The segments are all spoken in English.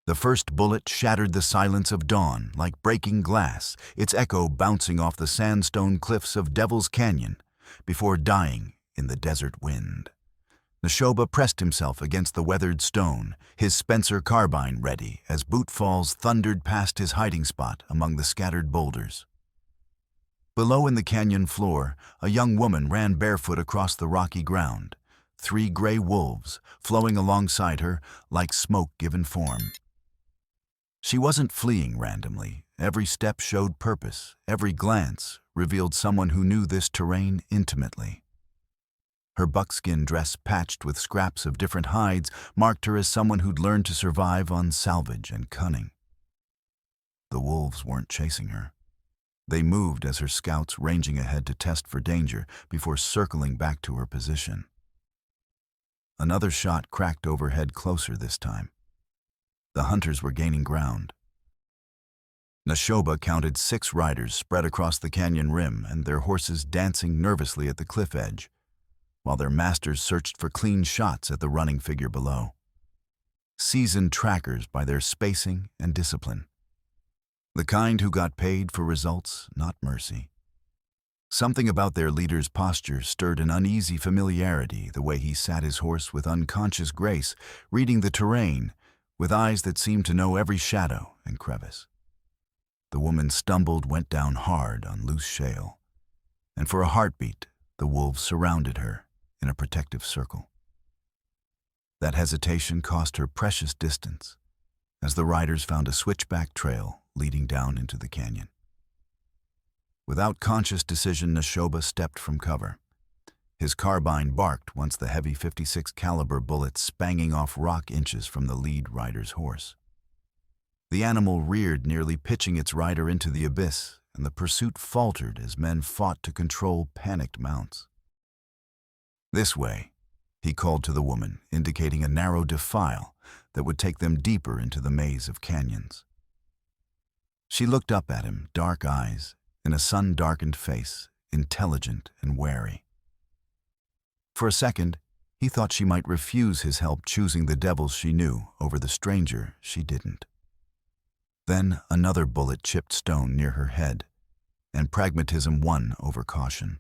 The first bullet shattered the silence of dawn like breaking glass, its echo bouncing off the sandstone cliffs of Devil's Canyon before dying in the desert wind. Neshoba pressed himself against the weathered stone, his Spencer carbine ready as boot falls thundered past his hiding spot among the scattered boulders. Below in the canyon floor, a young woman ran barefoot across the rocky ground, 3 gray wolves flowing alongside her like smoke given form. She wasn't fleeing randomly. Every step showed purpose. Every glance revealed someone who knew this terrain intimately. Her buckskin dress patched with scraps of different hides marked her as someone who'd learned to survive on salvage and cunning. The wolves weren't chasing her. They moved as her scouts ranging ahead to test for danger before circling back to her position. Another shot cracked overhead closer this time. The hunters were gaining ground. Neshoba counted 6 riders spread across the canyon rim and their horses dancing nervously at the cliff edge, while their masters searched for clean shots at the running figure below. Seasoned trackers by their spacing and discipline. The kind who got paid for results, not mercy. Something about their leader's posture stirred an uneasy familiarity, the way he sat his horse with unconscious grace, reading the terrain, with eyes that seemed to know every shadow and crevice. The woman stumbled, went down hard on loose shale, and for a heartbeat, the wolves surrounded her in a protective circle. That hesitation cost her precious distance, as the riders found a switchback trail leading down into the canyon. Without conscious decision, Neshoba stepped from cover. His carbine barked once the heavy .56 caliber bullet spanging off rock inches from the lead rider's horse. The animal reared, nearly pitching its rider into the abyss, and the pursuit faltered as men fought to control panicked mounts. "This way," he called to the woman, indicating a narrow defile that would take them deeper into the maze of canyons. She looked up at him, dark eyes, in a sun-darkened face, intelligent and wary. For a second, he thought she might refuse his help, choosing the devils she knew over the stranger she didn't. Then another bullet chipped stone near her head, and pragmatism won over caution.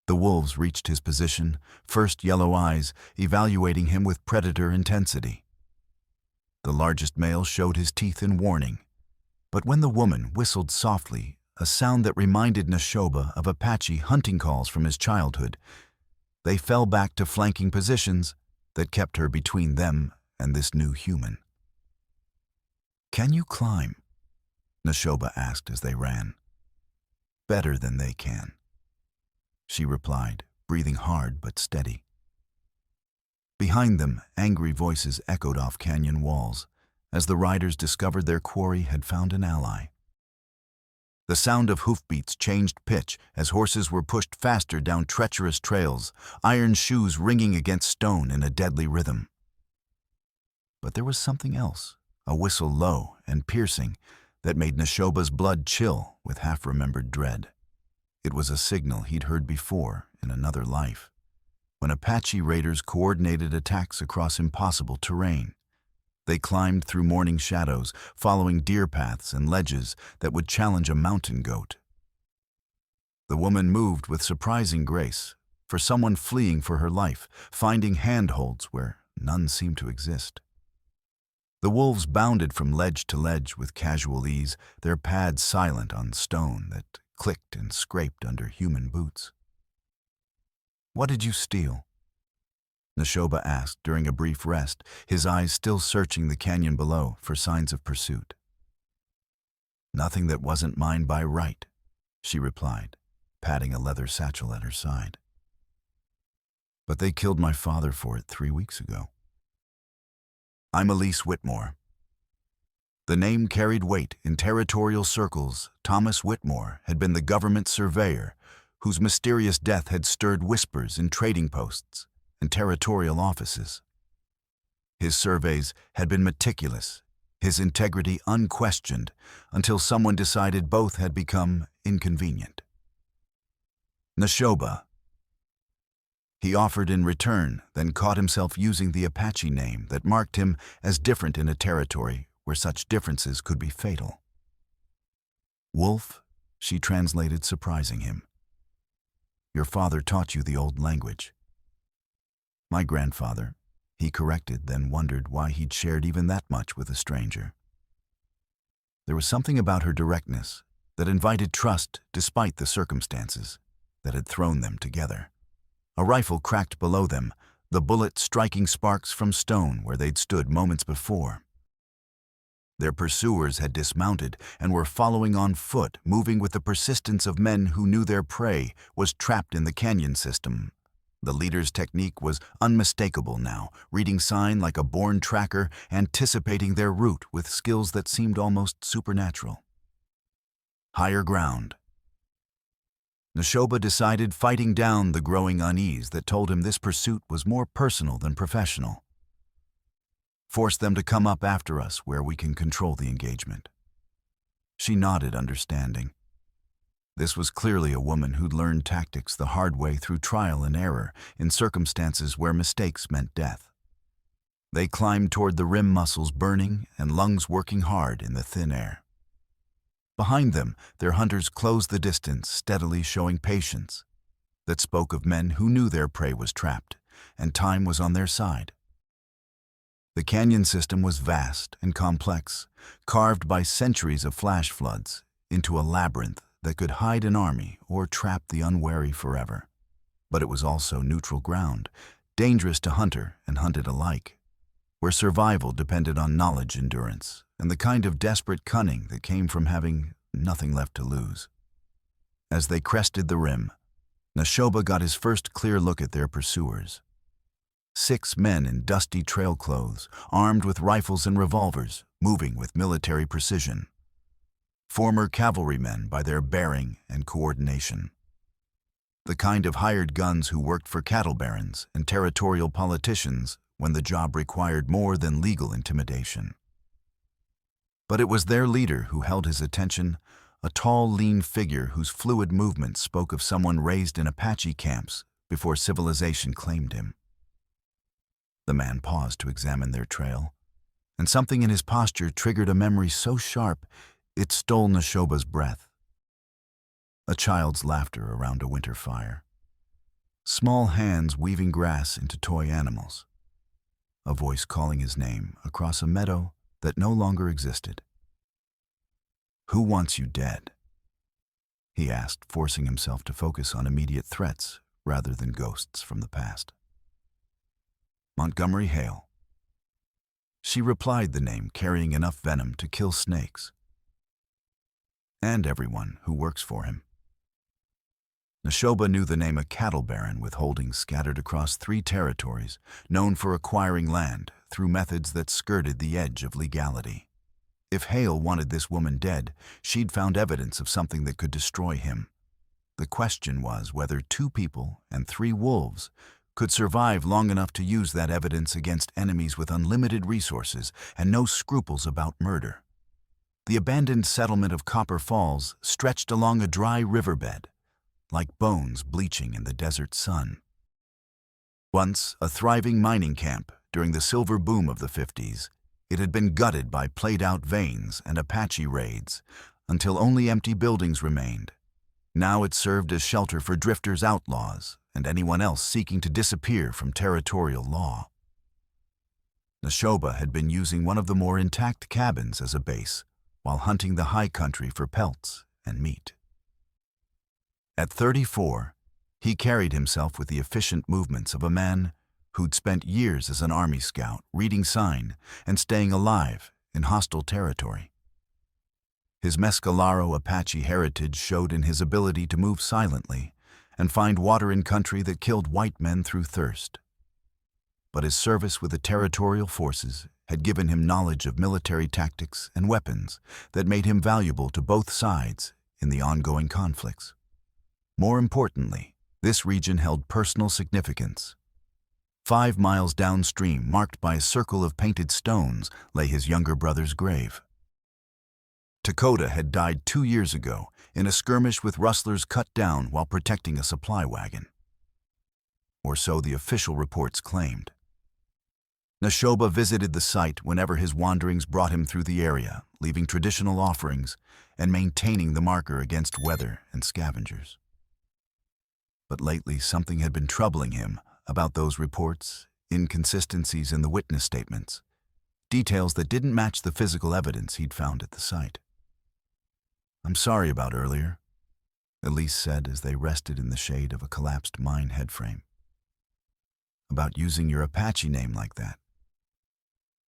The wolves reached his position, first yellow eyes evaluating him with predator intensity. The largest male showed his teeth in warning, but when the woman whistled softly, a sound that reminded Neshoba of Apache hunting calls from his childhood, they fell back to flanking positions that kept her between them and this new human. "Can you climb?" Neshoba asked as they ran. "Better than they can," she replied, breathing hard but steady. Behind them, angry voices echoed off canyon walls as the riders discovered their quarry had found an ally. The sound of hoofbeats changed pitch as horses were pushed faster down treacherous trails, iron shoes ringing against stone in a deadly rhythm. But there was something else, a whistle low and piercing that made Neshoba's blood chill with half-remembered dread. It was a signal he'd heard before in another life, when Apache raiders coordinated attacks across impossible terrain. They climbed through morning shadows, following deer paths and ledges that would challenge a mountain goat. The woman moved with surprising grace, for someone fleeing for her life, finding handholds where none seemed to exist. The wolves bounded from ledge to ledge with casual ease, their pads silent on stone that clicked and scraped under human boots. "What did you steal?" Neshoba asked during a brief rest, his eyes still searching the canyon below for signs of pursuit. "Nothing that wasn't mine by right," she replied, patting a leather satchel at her side. "But they killed my father for it 3 weeks ago." "I'm Elise Whitmore." The name carried weight in territorial circles. Thomas Whitmore had been the government surveyor, whose mysterious death had stirred whispers in trading posts and territorial offices. His surveys had been meticulous, his integrity unquestioned, until someone decided both had become inconvenient. "Neshoba." He offered in return, then caught himself using the Apache name that marked him as different in a territory where such differences could be fatal. Wolf, she translated, surprising him. Your father taught you the old language. My grandfather, he corrected, then wondered why he'd shared even that much with a stranger. There was something about her directness that invited trust despite the circumstances that had thrown them together. A rifle cracked below them, the bullet striking sparks from stone where they'd stood moments before. Their pursuers had dismounted and were following on foot, moving with the persistence of men who knew their prey was trapped in the canyon system. The leader's technique was unmistakable now, reading sign like a born tracker, anticipating their route with skills that seemed almost supernatural. Higher ground. Neshoba decided, fighting down the growing unease that told him this pursuit was more personal than professional. Force them to come up after us where we can control the engagement. She nodded, understanding. This was clearly a woman who'd learned tactics the hard way through trial and error in circumstances where mistakes meant death. They climbed toward the rim, muscles burning and lungs working hard in the thin air. Behind them, their hunters closed the distance, steadily showing patience that spoke of men who knew their prey was trapped and time was on their side. The canyon system was vast and complex, carved by centuries of flash floods into a labyrinth that could hide an army or trap the unwary forever. But it was also neutral ground, dangerous to hunter and hunted alike, where survival depended on knowledge, endurance, and the kind of desperate cunning that came from having nothing left to lose. As they crested the rim, Neshoba got his first clear look at their pursuers. 6 men in dusty trail clothes, armed with rifles and revolvers, moving with military precision. Former cavalrymen by their bearing and coordination. The kind of hired guns who worked for cattle barons and territorial politicians when the job required more than legal intimidation. But it was their leader who held his attention, a tall, lean figure whose fluid movements spoke of someone raised in Apache camps before civilization claimed him. The man paused to examine their trail, and something in his posture triggered a memory so sharp it stole Neshoba's breath. A child's laughter around a winter fire. Small hands weaving grass into toy animals. A voice calling his name across a meadow that no longer existed. "Who wants you dead?" he asked, forcing himself to focus on immediate threats rather than ghosts from the past. "Montgomery Hale." She replied the name carrying enough venom to kill snakes. And everyone who works for him. Neshoba knew the name a cattle baron with holdings scattered across 3 territories, known for acquiring land through methods that skirted the edge of legality. If Hale wanted this woman dead, she'd found evidence of something that could destroy him. The question was whether 2 people and 3 wolves could survive long enough to use that evidence against enemies with unlimited resources and no scruples about murder. The abandoned settlement of Copper Falls stretched along a dry riverbed, like bones bleaching in the desert sun. Once a thriving mining camp during the silver boom of the 50s, it had been gutted by played-out veins and Apache raids until only empty buildings remained. Now it served as shelter for drifters, outlaws, and anyone else seeking to disappear from territorial law. Neshoba had been using one of the more intact cabins as a base while hunting the high country for pelts and meat. At 34, he carried himself with the efficient movements of a man who'd spent years as an army scout, reading sign and staying alive in hostile territory. His Mescalero Apache heritage showed in his ability to move silently and find water in country that killed white men through thirst. But his service with the territorial forces had given him knowledge of military tactics and weapons that made him valuable to both sides in the ongoing conflicts. More importantly, this region held personal significance. 5 miles downstream, marked by a circle of painted stones, lay his younger brother's grave. Dakota had died 2 years ago in a skirmish with rustlers cut down while protecting a supply wagon. or so the official reports claimed. Neshoba visited the site whenever his wanderings brought him through the area, leaving traditional offerings and maintaining the marker against weather and scavengers. But lately something had been troubling him about those reports, inconsistencies in the witness statements, details that didn't match the physical evidence he'd found at the site. "I'm sorry about earlier," Elise said as they rested in the shade of a collapsed mine headframe. "About using your Apache name like that.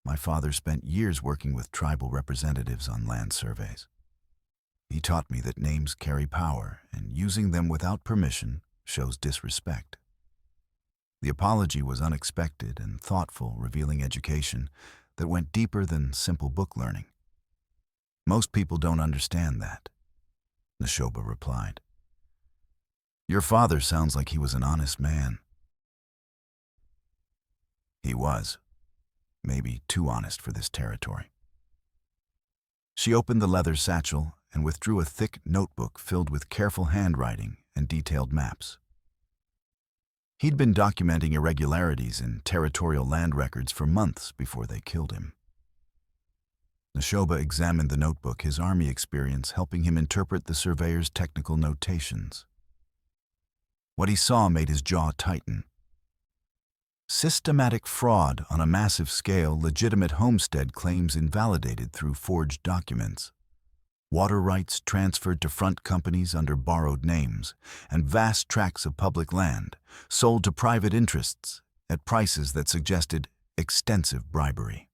My father spent years working with tribal representatives on land surveys. He taught me that names carry power, and using them without permission shows disrespect." The apology was unexpected and thoughtful, revealing education that went deeper than simple book learning. "Most people don't understand that," Neshoba replied. "Your father sounds like he was an honest man." He was. Maybe too honest for this territory. She opened the leather satchel and withdrew a thick notebook filled with careful handwriting and detailed maps. He'd been documenting irregularities in territorial land records for months before they killed him. Neshoba examined the notebook, his army experience helping him interpret the surveyor's technical notations. What he saw made his jaw tighten. Systematic fraud on a massive scale, legitimate homestead claims invalidated through forged documents, water rights transferred to front companies under borrowed names, and vast tracts of public land sold to private interests at prices that suggested extensive bribery.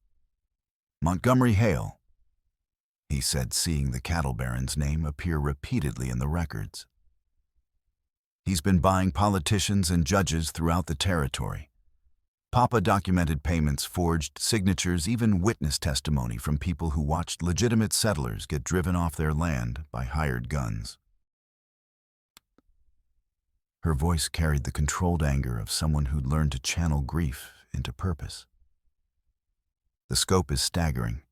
"Montgomery Hale," he said, seeing the cattle baron's name appear repeatedly in the records. "He's been buying politicians and judges throughout the territory. Papa documented payments, forged signatures, even witness testimony from people who watched legitimate settlers get driven off their land by hired guns." Her voice carried the controlled anger of someone who'd learned to channel grief into purpose. "The scope is staggering.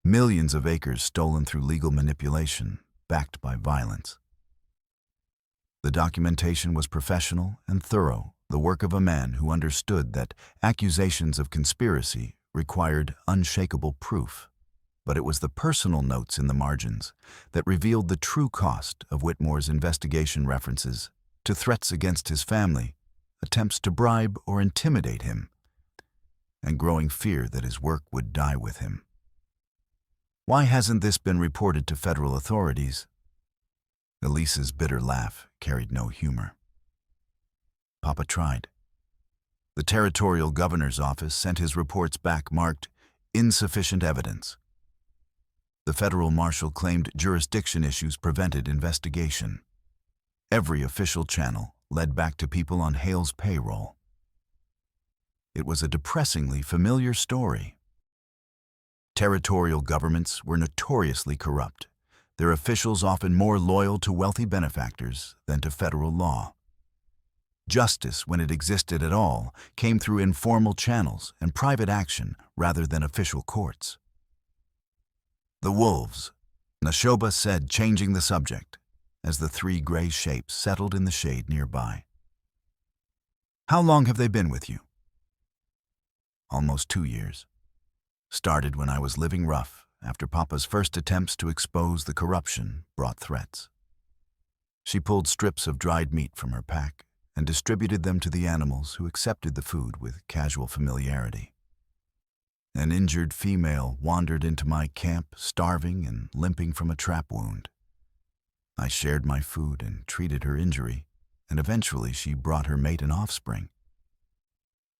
Millions of acres stolen through legal manipulation, backed by violence. The documentation was professional and thorough, the work of a man who understood that accusations of conspiracy required unshakable proof. But it was the personal notes in the margins that revealed the true cost of Whitmore's investigation, references to threats against his family, attempts to bribe or intimidate him, and growing fear that his work would die with him. "Why hasn't this been reported to federal authorities?" Elise's bitter laugh carried no humor. "Papa tried. The territorial governor's office sent his reports back marked insufficient evidence. The federal marshal claimed jurisdiction issues prevented investigation. Every official channel led back to people on Hale's payroll. It was a depressingly familiar story. Territorial governments were notoriously corrupt, their officials often more loyal to wealthy benefactors than to federal law. Justice, when it existed at all, came through informal channels and private action rather than official courts." "The wolves," Neshoba said, changing the subject, as the three gray shapes settled in the shade nearby. "How long have they been with you?" "Almost 2 years. Started when I was living rough, after Papa's first attempts to expose the corruption brought threats." She pulled strips of dried meat from her pack and distributed them to the animals, who accepted the food with casual familiarity. "An injured female wandered into my camp, starving and limping from a trap wound. I shared my food and treated her injury, and eventually she brought her mate and offspring."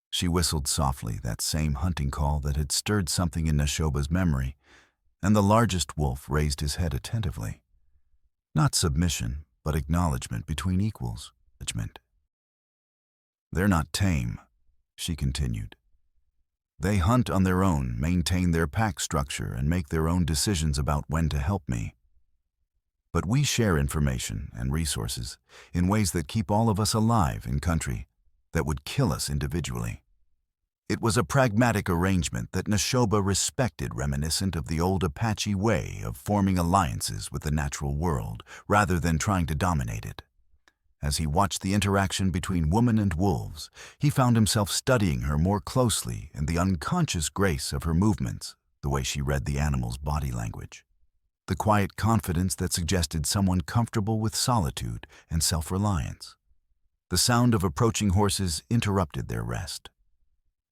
She whistled softly, that same hunting call that had stirred something in Neshoba's memory, and the largest wolf raised his head attentively. Not submission, but acknowledgement between equals. "They're not tame," she continued. "They hunt on their own, maintain their pack structure, and make their own decisions about when to help me. But we share information and resources in ways that keep all of us alive in country that would kill us individually." It was a pragmatic arrangement that Neshoba respected, reminiscent of the old Apache way of forming alliances with the natural world rather than trying to dominate it. As he watched the interaction between woman and wolves, he found himself studying her more closely and the unconscious grace of her movements, the way she read the animal's body language. The quiet confidence that suggested someone comfortable with solitude and self-reliance. The sound of approaching horses interrupted their rest.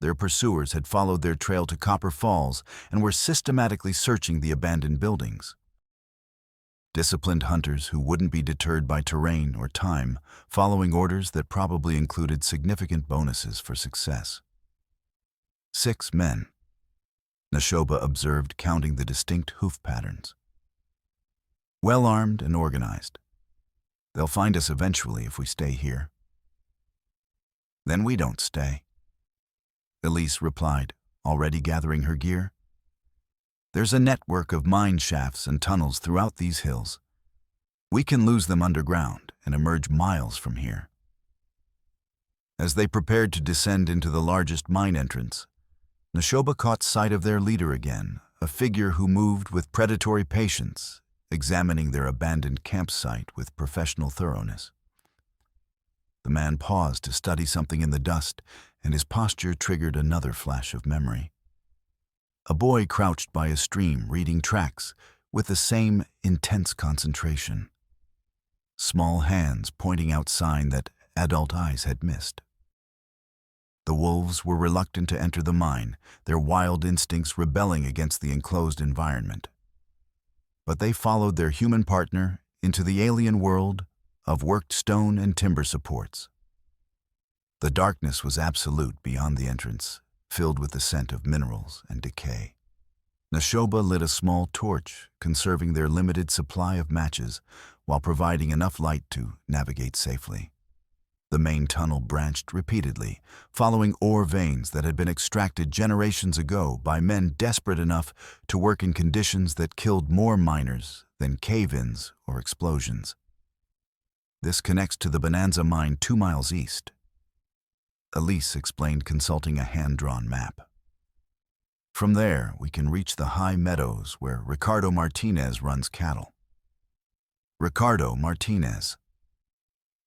Their pursuers had followed their trail to Copper Falls and were systematically searching the abandoned buildings. Disciplined hunters who wouldn't be deterred by terrain or time, following orders that probably included significant bonuses for success. 6 men. Nashoba observed, counting the distinct hoof patterns. Well armed and organized. They'll find us eventually if we stay here. Then we don't stay. Elise replied, already gathering her gear. There's a network of mine shafts and tunnels throughout these hills. We can lose them underground and emerge miles from here. As they prepared to descend into the largest mine entrance, Nashoba caught sight of their leader again, a figure who moved with predatory patience, examining their abandoned campsite with professional thoroughness. The man paused to study something in the dust, and his posture triggered another flash of memory. A boy crouched by a stream reading tracts with the same intense concentration. Small hands pointing out sign that adult eyes had missed. The wolves were reluctant to enter the mine, their wild instincts rebelling against the enclosed environment. But they followed their human partner into the alien world of worked stone and timber supports. The darkness was absolute beyond the entrance, filled with the scent of minerals and decay. Nashoba lit a small torch, conserving their limited supply of matches while providing enough light to navigate safely. The main tunnel branched repeatedly, following ore veins that had been extracted generations ago by men desperate enough to work in conditions that killed more miners than cave-ins or explosions. This connects to the Bonanza mine 2 miles east. Elise explained, consulting a hand-drawn map. From there, we can reach the high meadows where Ricardo Martinez runs cattle. Ricardo Martinez.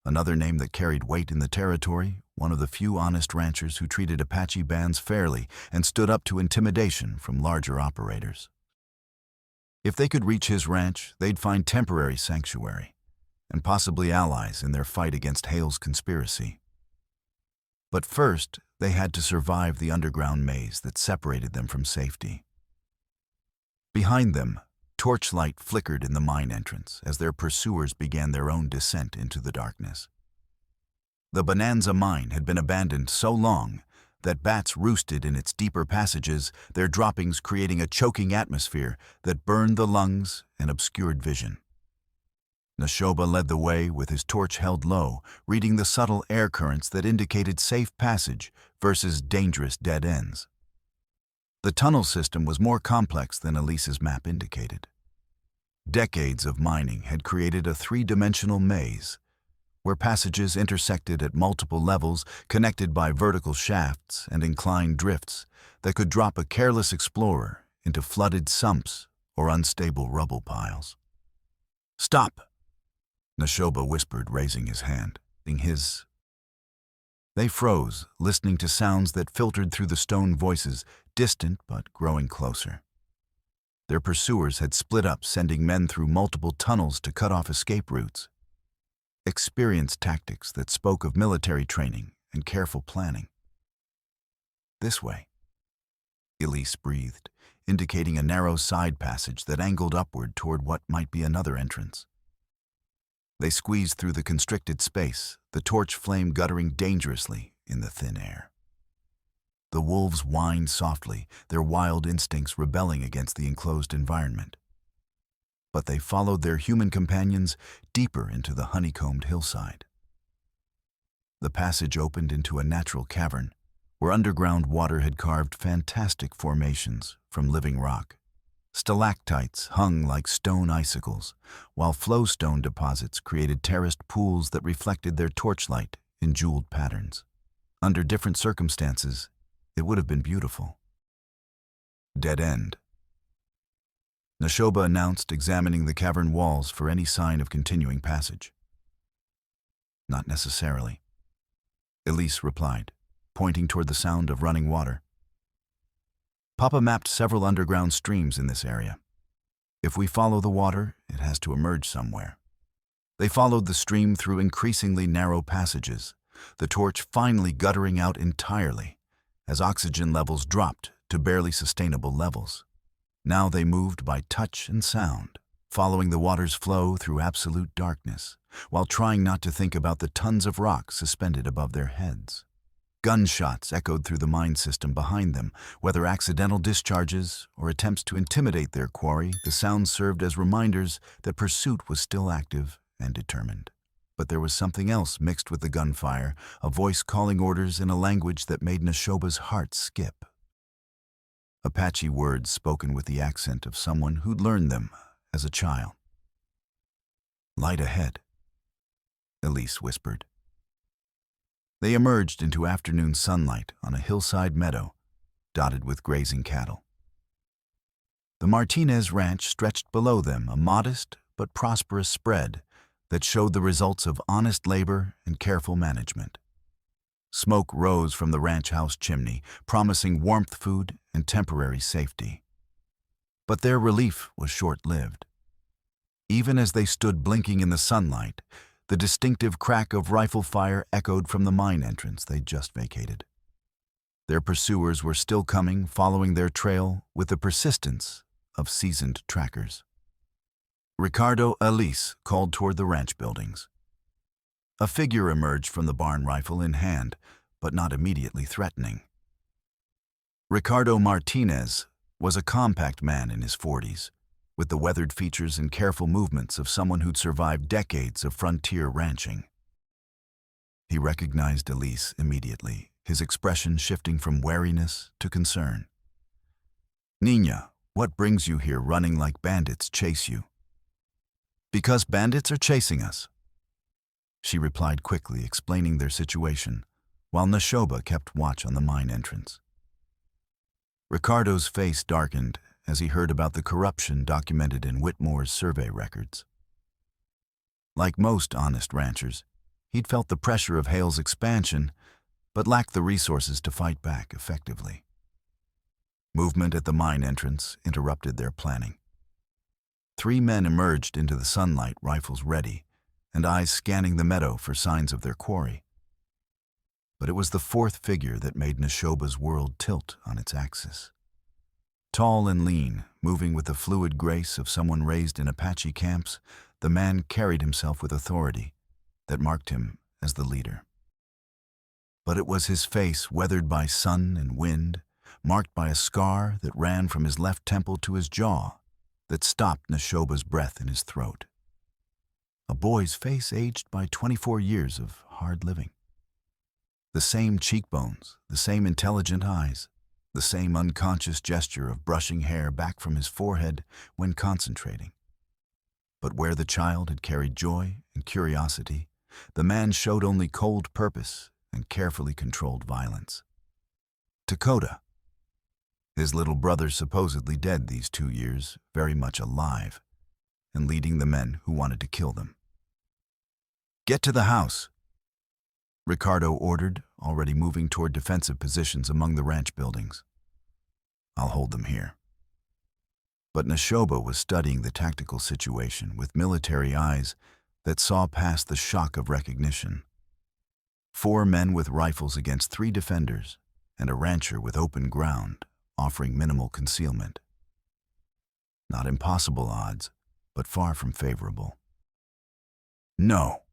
Another name that carried weight in the territory, one of the few honest ranchers who treated Apache bands fairly and stood up to intimidation from larger operators. If they could reach his ranch, they'd find temporary sanctuary, and possibly allies in their fight against Hale's conspiracy. But first, they had to survive the underground maze that separated them from safety. Behind them, torchlight flickered in the mine entrance as their pursuers began their own descent into the darkness. The Bonanza mine had been abandoned so long that bats roosted in its deeper passages, their droppings creating a choking atmosphere that burned the lungs and obscured vision. Nashoba led the way with his torch held low, reading the subtle air currents that indicated safe passage versus dangerous dead ends. The tunnel system was more complex than Elise's map indicated. Decades of mining had created a 3-dimensional maze, where passages intersected at multiple levels connected by vertical shafts and inclined drifts that could drop a careless explorer into flooded sumps or unstable rubble piles. "Stop!" Nashoba whispered, raising his hand. They froze, listening to sounds that filtered through the stone voices, distant but growing closer. Their pursuers had split up, sending men through multiple tunnels to cut off escape routes. Experienced tactics that spoke of military training and careful planning. "This way," Elise breathed, indicating a narrow side passage that angled upward toward what might be another entrance. They squeezed through the constricted space, the torch flame guttering dangerously in the thin air. The wolves whined softly, their wild instincts rebelling against the enclosed environment. But they followed their human companions deeper into the honeycombed hillside. The passage opened into a natural cavern, where underground water had carved fantastic formations from living rock. Stalactites hung like stone icicles, while flowstone deposits created terraced pools that reflected their torchlight in jeweled patterns. Under different circumstances, it would have been beautiful. "Dead end," Nashoba announced, examining the cavern walls for any sign of continuing passage. Not necessarily, Elise replied, pointing toward the sound of running water. Papa mapped several underground streams in this area. If we follow the water, it has to emerge somewhere. They followed the stream through increasingly narrow passages, the torch finally guttering out entirely as oxygen levels dropped to barely sustainable levels. Now they moved by touch and sound, following the water's flow through absolute darkness, while trying not to think about the tons of rock suspended above their heads. Gunshots echoed through the mine system behind them. Whether accidental discharges or attempts to intimidate their quarry, the sounds served as reminders that pursuit was still active and determined. But there was something else mixed with the gunfire, a voice calling orders in a language that made Neshoba's heart skip. Apache words spoken with the accent of someone who'd learned them as a child. "Light ahead," Elise whispered. They emerged into afternoon sunlight on a hillside meadow dotted with grazing cattle. The Martinez Ranch stretched below them, a modest but prosperous spread that showed the results of honest labor and careful management. Smoke rose from the ranch house chimney, promising warmth, food, and temporary safety. But their relief was short-lived. Even as they stood blinking in the sunlight, the distinctive crack of rifle fire echoed from the mine entrance they'd just vacated. Their pursuers were still coming, following their trail with the persistence of seasoned trackers. Ricardo Elise called toward the ranch buildings. A figure emerged from the barn, rifle in hand, but not immediately threatening. Ricardo Martinez was a compact man in his 40s, with the weathered features and careful movements of someone who'd survived decades of frontier ranching. He recognized Elise immediately, his expression shifting from wariness to concern. "Niña, what brings you here running like bandits chase you?" "Because bandits are chasing us," she replied quickly, explaining their situation, while Neshoba kept watch on the mine entrance. Ricardo's face darkened as he heard about the corruption documented in Whitmore's survey records. Like most honest ranchers, he'd felt the pressure of Hale's expansion, but lacked the resources to fight back effectively. Movement at the mine entrance interrupted their planning. 3 men emerged into the sunlight, rifles ready, and eyes scanning the meadow for signs of their quarry. But it was the 4th figure that made Neshoba's world tilt on its axis. Tall and lean, moving with the fluid grace of someone raised in Apache camps, the man carried himself with authority that marked him as the leader. But it was his face, weathered by sun and wind, marked by a scar that ran from his left temple to his jaw, that stopped Neshoba's breath in his throat. A boy's face aged by 24 years of hard living. The same cheekbones, the same intelligent eyes, the same unconscious gesture of brushing hair back from his forehead when concentrating. But where the child had carried joy and curiosity, the man showed only cold purpose and carefully controlled violence. Dakota, his little brother supposedly dead these 2 years, very much alive, and leading the men who wanted to kill them. "Get to the house," Ricardo ordered, already moving toward defensive positions among the ranch buildings. "I'll hold them here." But Neshoba was studying the tactical situation with military eyes that saw past the shock of recognition. 4 men with rifles against 3 defenders, and a rancher with open ground, offering minimal concealment. Not impossible odds, but far from favorable. "No,"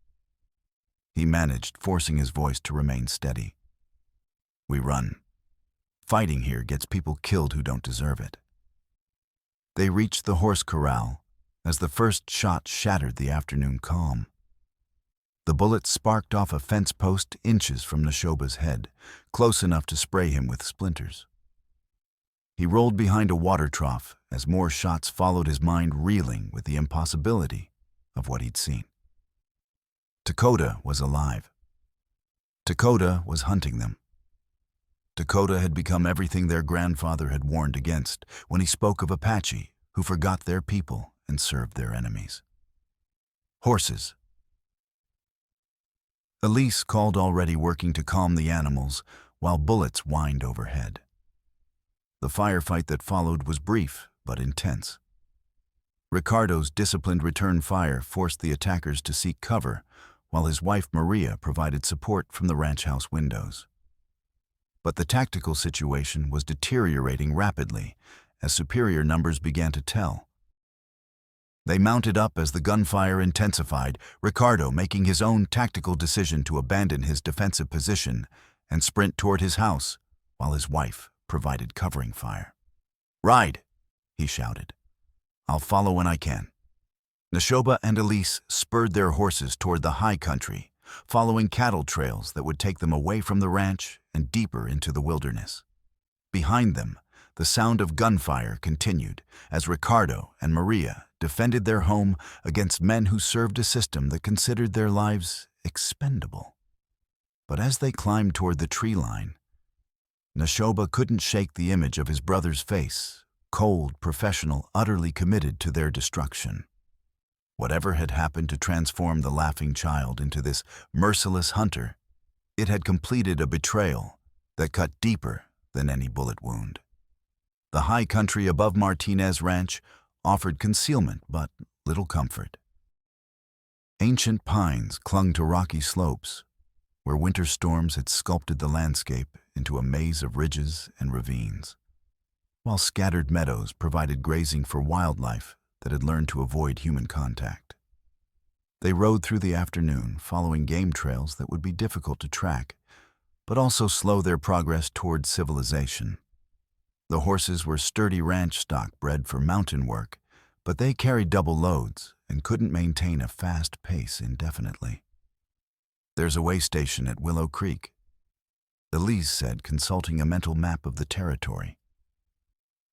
he managed, forcing his voice to remain steady. "We run. Fighting here gets people killed who don't deserve it." They reached the horse corral as the first shot shattered the afternoon calm. The bullet sparked off a fence post inches from Neshoba's head, close enough to spray him with splinters. He rolled behind a water trough as more shots followed, his mind reeling with the impossibility of what he'd seen. Dakota was alive. Dakota was hunting them. Dakota had become everything their grandfather had warned against when he spoke of Apache, who forgot their people and served their enemies. Horses. Elise called already working to calm the animals while bullets whined overhead. The firefight that followed was brief but intense. Ricardo's disciplined return fire forced the attackers to seek cover, while his wife Maria provided support from the ranch house windows. But the tactical situation was deteriorating rapidly as superior numbers began to tell. They mounted up as the gunfire intensified, Ricardo making his own tactical decision to abandon his defensive position and sprint toward his house, while his wife provided covering fire. "Ride," he shouted. "I'll follow when I can." Neshoba and Elise spurred their horses toward the high country, following cattle trails that would take them away from the ranch and deeper into the wilderness. Behind them, the sound of gunfire continued as Ricardo and Maria defended their home against men who served a system that considered their lives expendable. But as they climbed toward the tree line, Neshoba couldn't shake the image of his brother's face, cold, professional, utterly committed to their destruction. Whatever had happened to transform the laughing child into this merciless hunter, it had completed a betrayal that cut deeper than any bullet wound. The high country above Martinez Ranch offered concealment but little comfort. Ancient pines clung to rocky slopes, where winter storms had sculpted the landscape into a maze of ridges and ravines, while scattered meadows provided grazing for wildlife that had learned to avoid human contact. They rode through the afternoon, following game trails that would be difficult to track, but also slow their progress toward civilization. The horses were sturdy ranch stock bred for mountain work, but they carried double loads and couldn't maintain a fast pace indefinitely. "There's a way station at Willow Creek," Elise said, consulting a mental map of the territory.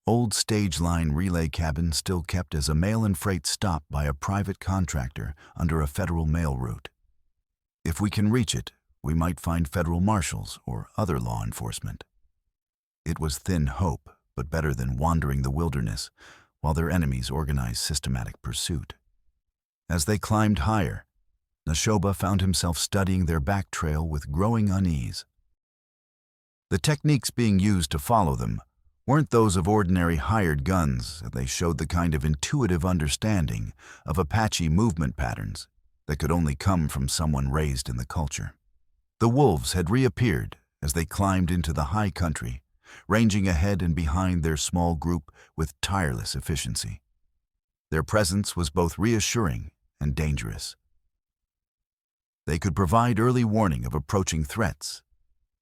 Old stage line relay cabin still kept as a mail and freight stop by a private contractor under a federal mail route. "If we can reach it, we might find federal marshals or other law enforcement." It was thin hope, but better than wandering the wilderness while their enemies organized systematic pursuit. As they climbed higher, Neshoba found himself studying their back trail with growing unease. The techniques being used to follow them weren't those of ordinary hired guns, and they showed the kind of intuitive understanding of Apache movement patterns that could only come from someone raised in the culture. The wolves had reappeared as they climbed into the high country, ranging ahead and behind their small group with tireless efficiency. Their presence was both reassuring and dangerous. They could provide early warning of approaching threats,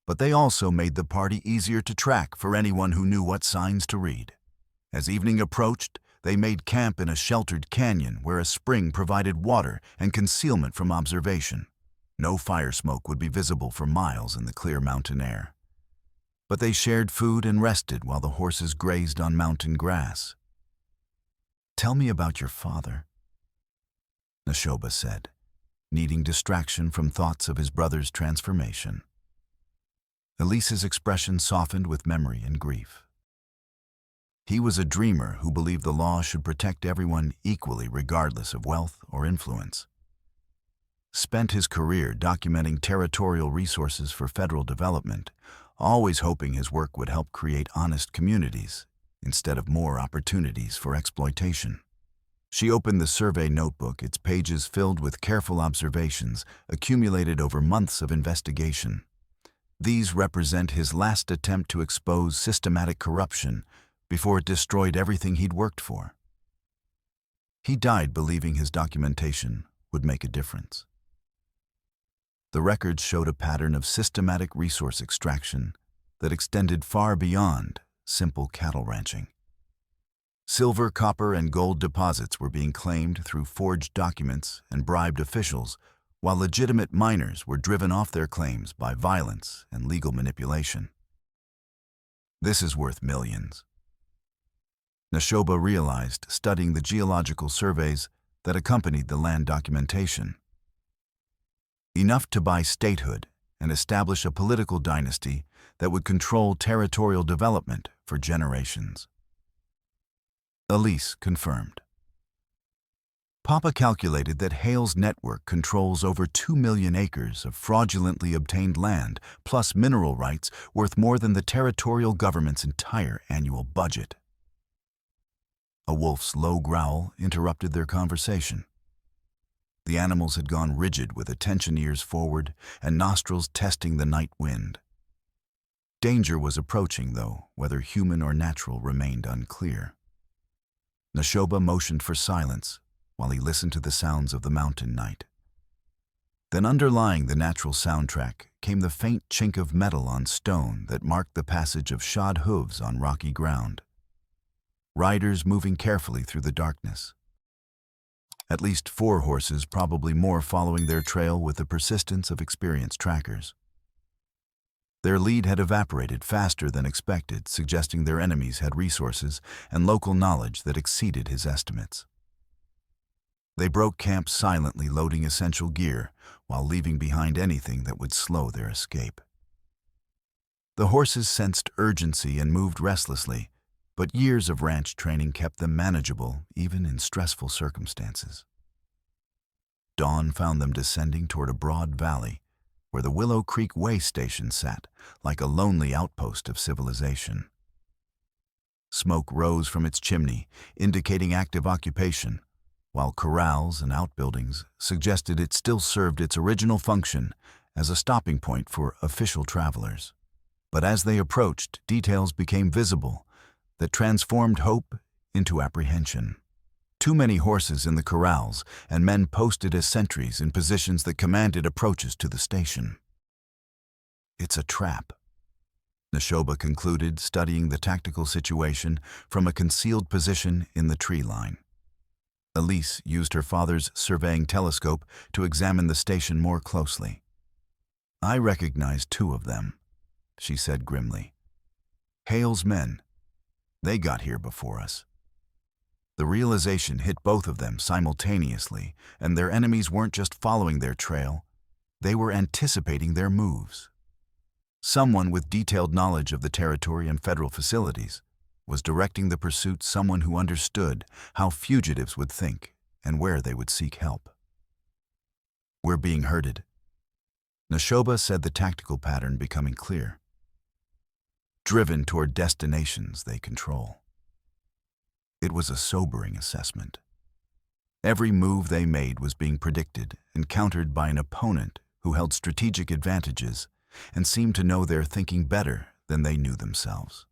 but they also made the party easier to track for anyone who knew what signs to read. As evening approached, they made camp in a sheltered canyon where a spring provided water and concealment from observation. No fire smoke would be visible for miles in the clear mountain air. But they shared food and rested while the horses grazed on mountain grass. "Tell me about your father," Neshoba said, needing distraction from thoughts of his brother's transformation. Elise's expression softened with memory and grief. He was a dreamer who believed the law should protect everyone equally regardless of wealth or influence. Spent his career documenting territorial resources for federal development, always hoping his work would help create honest communities instead of more opportunities for exploitation. She opened the survey notebook, its pages filled with careful observations accumulated over months of investigation. These represent his last attempt to expose systematic corruption before it destroyed everything he'd worked for. He died believing his documentation would make a difference. The records showed a pattern of systematic resource extraction that extended far beyond simple cattle ranching. Silver, copper, and gold deposits were being claimed through forged documents and bribed officials, while legitimate miners were driven off their claims by violence and legal manipulation. "This is worth millions," Neshoba realized, studying the geological surveys that accompanied the land documentation. Enough to buy statehood and establish a political dynasty that would control territorial development for generations. Elise confirmed. Papa calculated that Hale's network controls over 2 million acres of fraudulently obtained land, plus mineral rights worth more than the territorial government's entire annual budget. A wolf's low growl interrupted their conversation. The animals had gone rigid with attention ears forward and nostrils testing the night wind. Danger was approaching, though whether human or natural remained unclear. Neshoba motioned for silence while he listened to the sounds of the mountain night. Then underlying the natural soundtrack came the faint chink of metal on stone that marked the passage of shod hooves on rocky ground. Riders moving carefully through the darkness. At least 4 horses, probably more, following their trail with the persistence of experienced trackers. Their lead had evaporated faster than expected, suggesting their enemies had resources and local knowledge that exceeded his estimates. They broke camp silently, loading essential gear while leaving behind anything that would slow their escape. The horses sensed urgency and moved restlessly, but years of ranch training kept them manageable even in stressful circumstances. Dawn found them descending toward a broad valley where the Willow Creek Way Station sat like a lonely outpost of civilization. Smoke rose from its chimney, indicating active occupation, while corrals and outbuildings suggested it still served its original function as a stopping point for official travelers. But as they approached, details became visible that transformed hope into apprehension. Too many horses in the corrals and men posted as sentries in positions that commanded approaches to the station. It's a trap, Neshoba concluded, studying the tactical situation from a concealed position in the tree line. Elise used her father's surveying telescope to examine the station more closely. "I recognize 2 of them," she said grimly. "Hale's men. They got here before us." The realization hit both of them simultaneously, and their enemies weren't just following their trail, they were anticipating their moves. Someone with detailed knowledge of the territory and federal facilities was directing the pursuit, someone who understood how fugitives would think and where they would seek help. "We're being herded," Neshoba said, the tactical pattern becoming clear. Driven toward destinations they control. It was a sobering assessment. Every move they made was being predicted and countered by an opponent who held strategic advantages and seemed to know their thinking better than they knew themselves.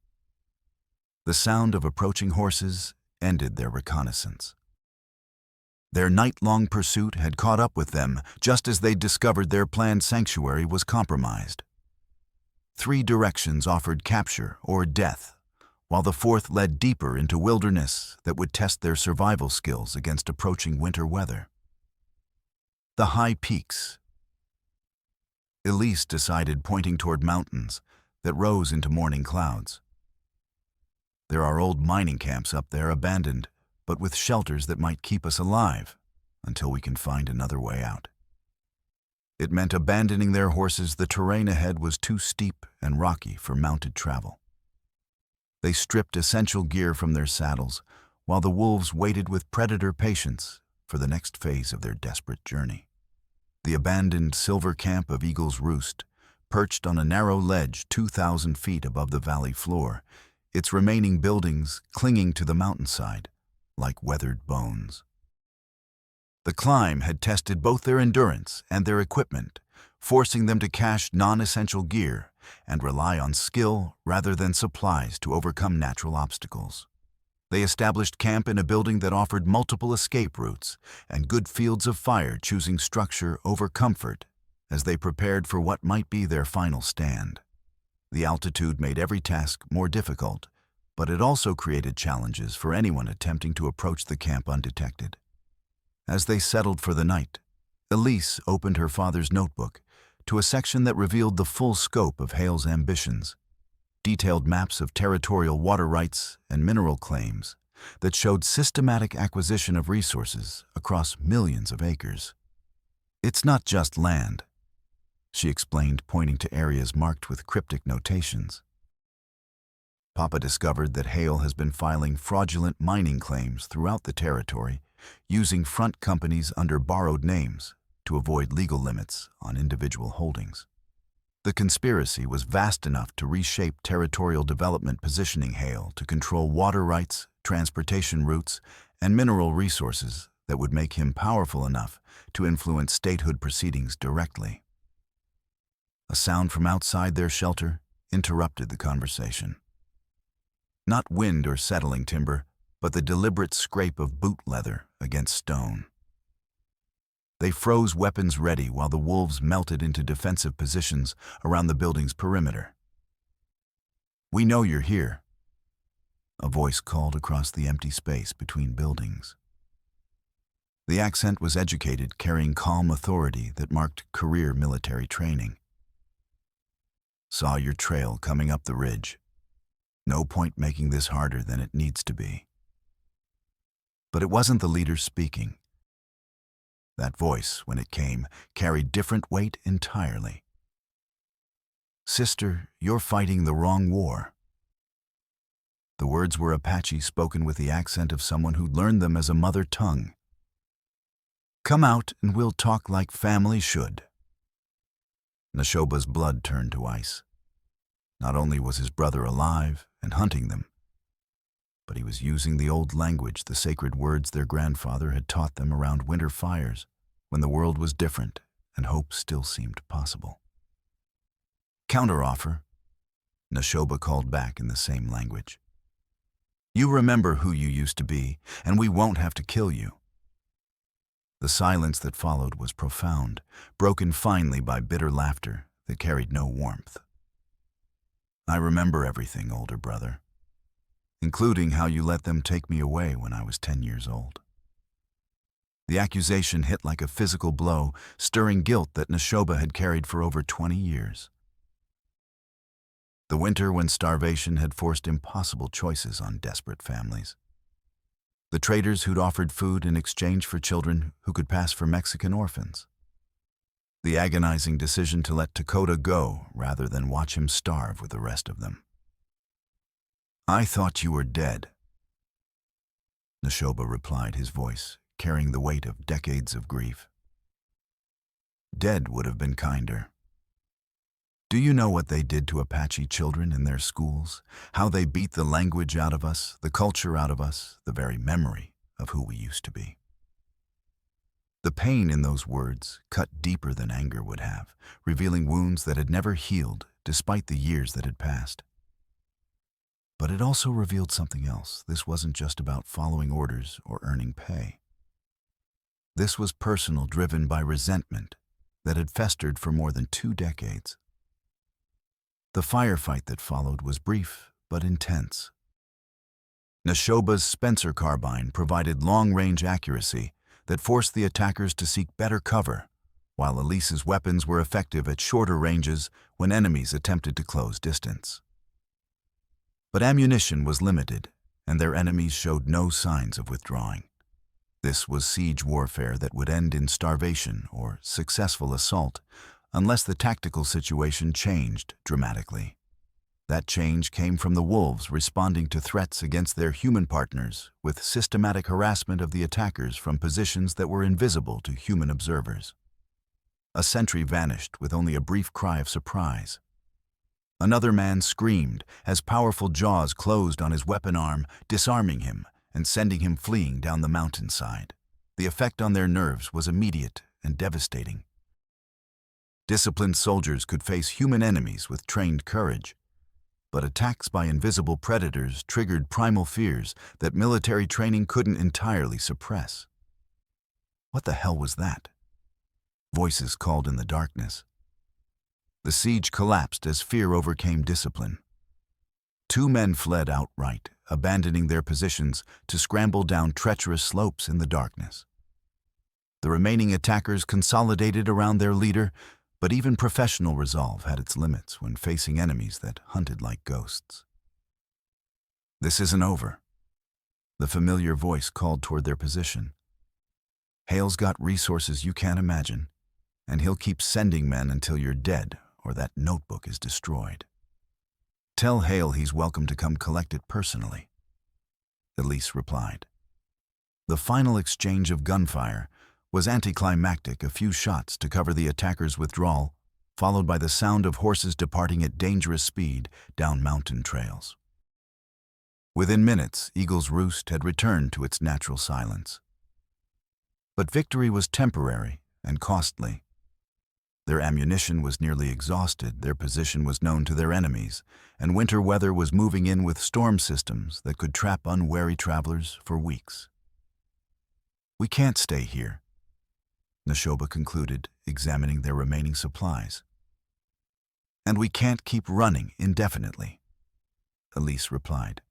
The sound of approaching horses ended their reconnaissance. Their night-long pursuit had caught up with them just as they discovered their planned sanctuary was compromised. 3 directions offered capture or death, while the 4th led deeper into wilderness that would test their survival skills against approaching winter weather. The high peaks. Elise decided, pointing toward mountains that rose into morning clouds. "There are old mining camps up there, abandoned, but with shelters that might keep us alive until we can find another way out." It meant abandoning their horses. The terrain ahead was too steep and rocky for mounted travel. They stripped essential gear from their saddles, while the wolves waited with predator patience for the next phase of their desperate journey. The abandoned silver camp of Eagle's Roost, perched on a narrow ledge 2,000 feet above the valley floor, its remaining buildings clinging to the mountainside like weathered bones. The climb had tested both their endurance and their equipment, forcing them to cache non-essential gear and rely on skill rather than supplies to overcome natural obstacles. They established camp in a building that offered multiple escape routes and good fields of fire, choosing structure over comfort as they prepared for what might be their final stand. The altitude made every task more difficult, but it also created challenges for anyone attempting to approach the camp undetected. As they settled for the night, Elise opened her father's notebook to a section that revealed the full scope of Hale's ambitions. Detailed maps of territorial water rights and mineral claims that showed systematic acquisition of resources across millions of acres. "It's not just land," she explained, pointing to areas marked with cryptic notations. Papa discovered that Hale has been filing fraudulent mining claims throughout the territory, using front companies under borrowed names to avoid legal limits on individual holdings. The conspiracy was vast enough to reshape territorial development, positioning Hale to control water rights, transportation routes, and mineral resources that would make him powerful enough to influence statehood proceedings directly. A sound from outside their shelter interrupted the conversation. Not wind or settling timber, but the deliberate scrape of boot leather against stone. They froze, weapons ready, while the wolves melted into defensive positions around the building's perimeter. "We know you're here," a voice called across the empty space between buildings. The accent was educated, carrying calm authority that marked career military training. "Saw your trail coming up the ridge. No point making this harder than it needs to be." But it wasn't the leader speaking. That voice, when it came, carried different weight entirely. "Sister, you're fighting the wrong war." The words were Apache, spoken with the accent of someone who'd learned them as a mother tongue. "Come out and we'll talk like family should." Neshoba's blood turned to ice. Not only was his brother alive and hunting them, but he was using the old language, the sacred words their grandfather had taught them around winter fires, when the world was different and hope still seemed possible. "Counteroffer," Neshoba called back in the same language. "You remember who you used to be, and we won't have to kill you." The silence that followed was profound, broken finally by bitter laughter that carried no warmth. "I remember everything, older brother, including how you let them take me away when I was 10 years old." The accusation hit like a physical blow, stirring guilt that Neshoba had carried for over 20 years. The winter when starvation had forced impossible choices on desperate families. The traders who'd offered food in exchange for children who could pass for Mexican orphans. The agonizing decision to let Dakota go rather than watch him starve with the rest of them. "I thought you were dead," Neshoba replied, his voice carrying the weight of decades of grief. "Dead would have been kinder. Do you know what they did to Apache children in their schools? How they beat the language out of us, the culture out of us, the very memory of who we used to be?" The pain in those words cut deeper than anger would have, revealing wounds that had never healed despite the years that had passed. But it also revealed something else. This wasn't just about following orders or earning pay. This was personal, driven by resentment that had festered for more than 2 decades. The firefight that followed was brief but intense. Neshoba's Spencer carbine provided long-range accuracy that forced the attackers to seek better cover, while Elise's weapons were effective at shorter ranges when enemies attempted to close distance. But ammunition was limited, and their enemies showed no signs of withdrawing. This was siege warfare that would end in starvation or successful assault unless the tactical situation changed dramatically. That change came from the wolves responding to threats against their human partners with systematic harassment of the attackers from positions that were invisible to human observers. A sentry vanished with only a brief cry of surprise. Another man screamed as powerful jaws closed on his weapon arm, disarming him and sending him fleeing down the mountainside. The effect on their nerves was immediate and devastating. Disciplined soldiers could face human enemies with trained courage, but attacks by invisible predators triggered primal fears that military training couldn't entirely suppress. What the hell was that? Voices called in the darkness. The siege collapsed as fear overcame discipline. 2 men fled outright, abandoning their positions to scramble down treacherous slopes in the darkness. The remaining attackers consolidated around their leader, but even professional resolve had its limits when facing enemies that hunted like ghosts. "This isn't over," the familiar voice called toward their position. "Hale's got resources you can't imagine, and he'll keep sending men until you're dead or that notebook is destroyed." Tell Hale he's welcome to come collect it personally, Elise replied. The final exchange of gunfire was anticlimactic, a few shots to cover the attacker's withdrawal, followed by the sound of horses departing at dangerous speed down mountain trails. Within minutes, Eagle's Roost had returned to its natural silence. But victory was temporary and costly. Their ammunition was nearly exhausted, their position was known to their enemies, and winter weather was moving in with storm systems that could trap unwary travelers for weeks. "We can't stay here," Neshoba concluded, examining their remaining supplies. "And we can't keep running indefinitely," Elise replied.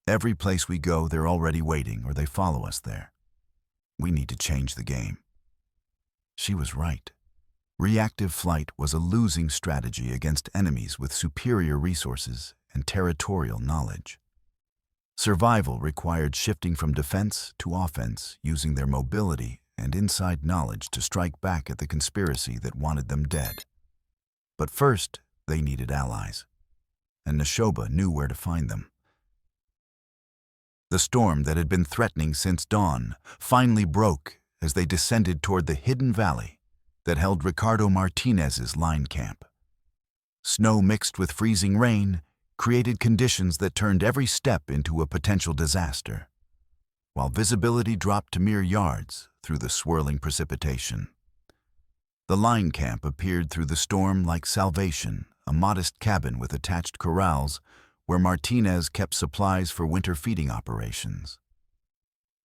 "Every place we go, they're already waiting, or they follow us there. We need to change the game." She was right. Reactive flight was a losing strategy against enemies with superior resources and territorial knowledge. Survival required shifting from defense to offense, using their mobility and inside knowledge to strike back at the conspiracy that wanted them dead. But first, they needed allies, and Neshoba knew where to find them. The storm that had been threatening since dawn finally broke as they descended toward the hidden valley that held Ricardo Martinez's line camp. Snow mixed with freezing rain created conditions that turned every step into a potential disaster, while visibility dropped to mere yards through the swirling precipitation. The line camp appeared through the storm like salvation, a modest cabin with attached corrals where Martinez kept supplies for winter feeding operations.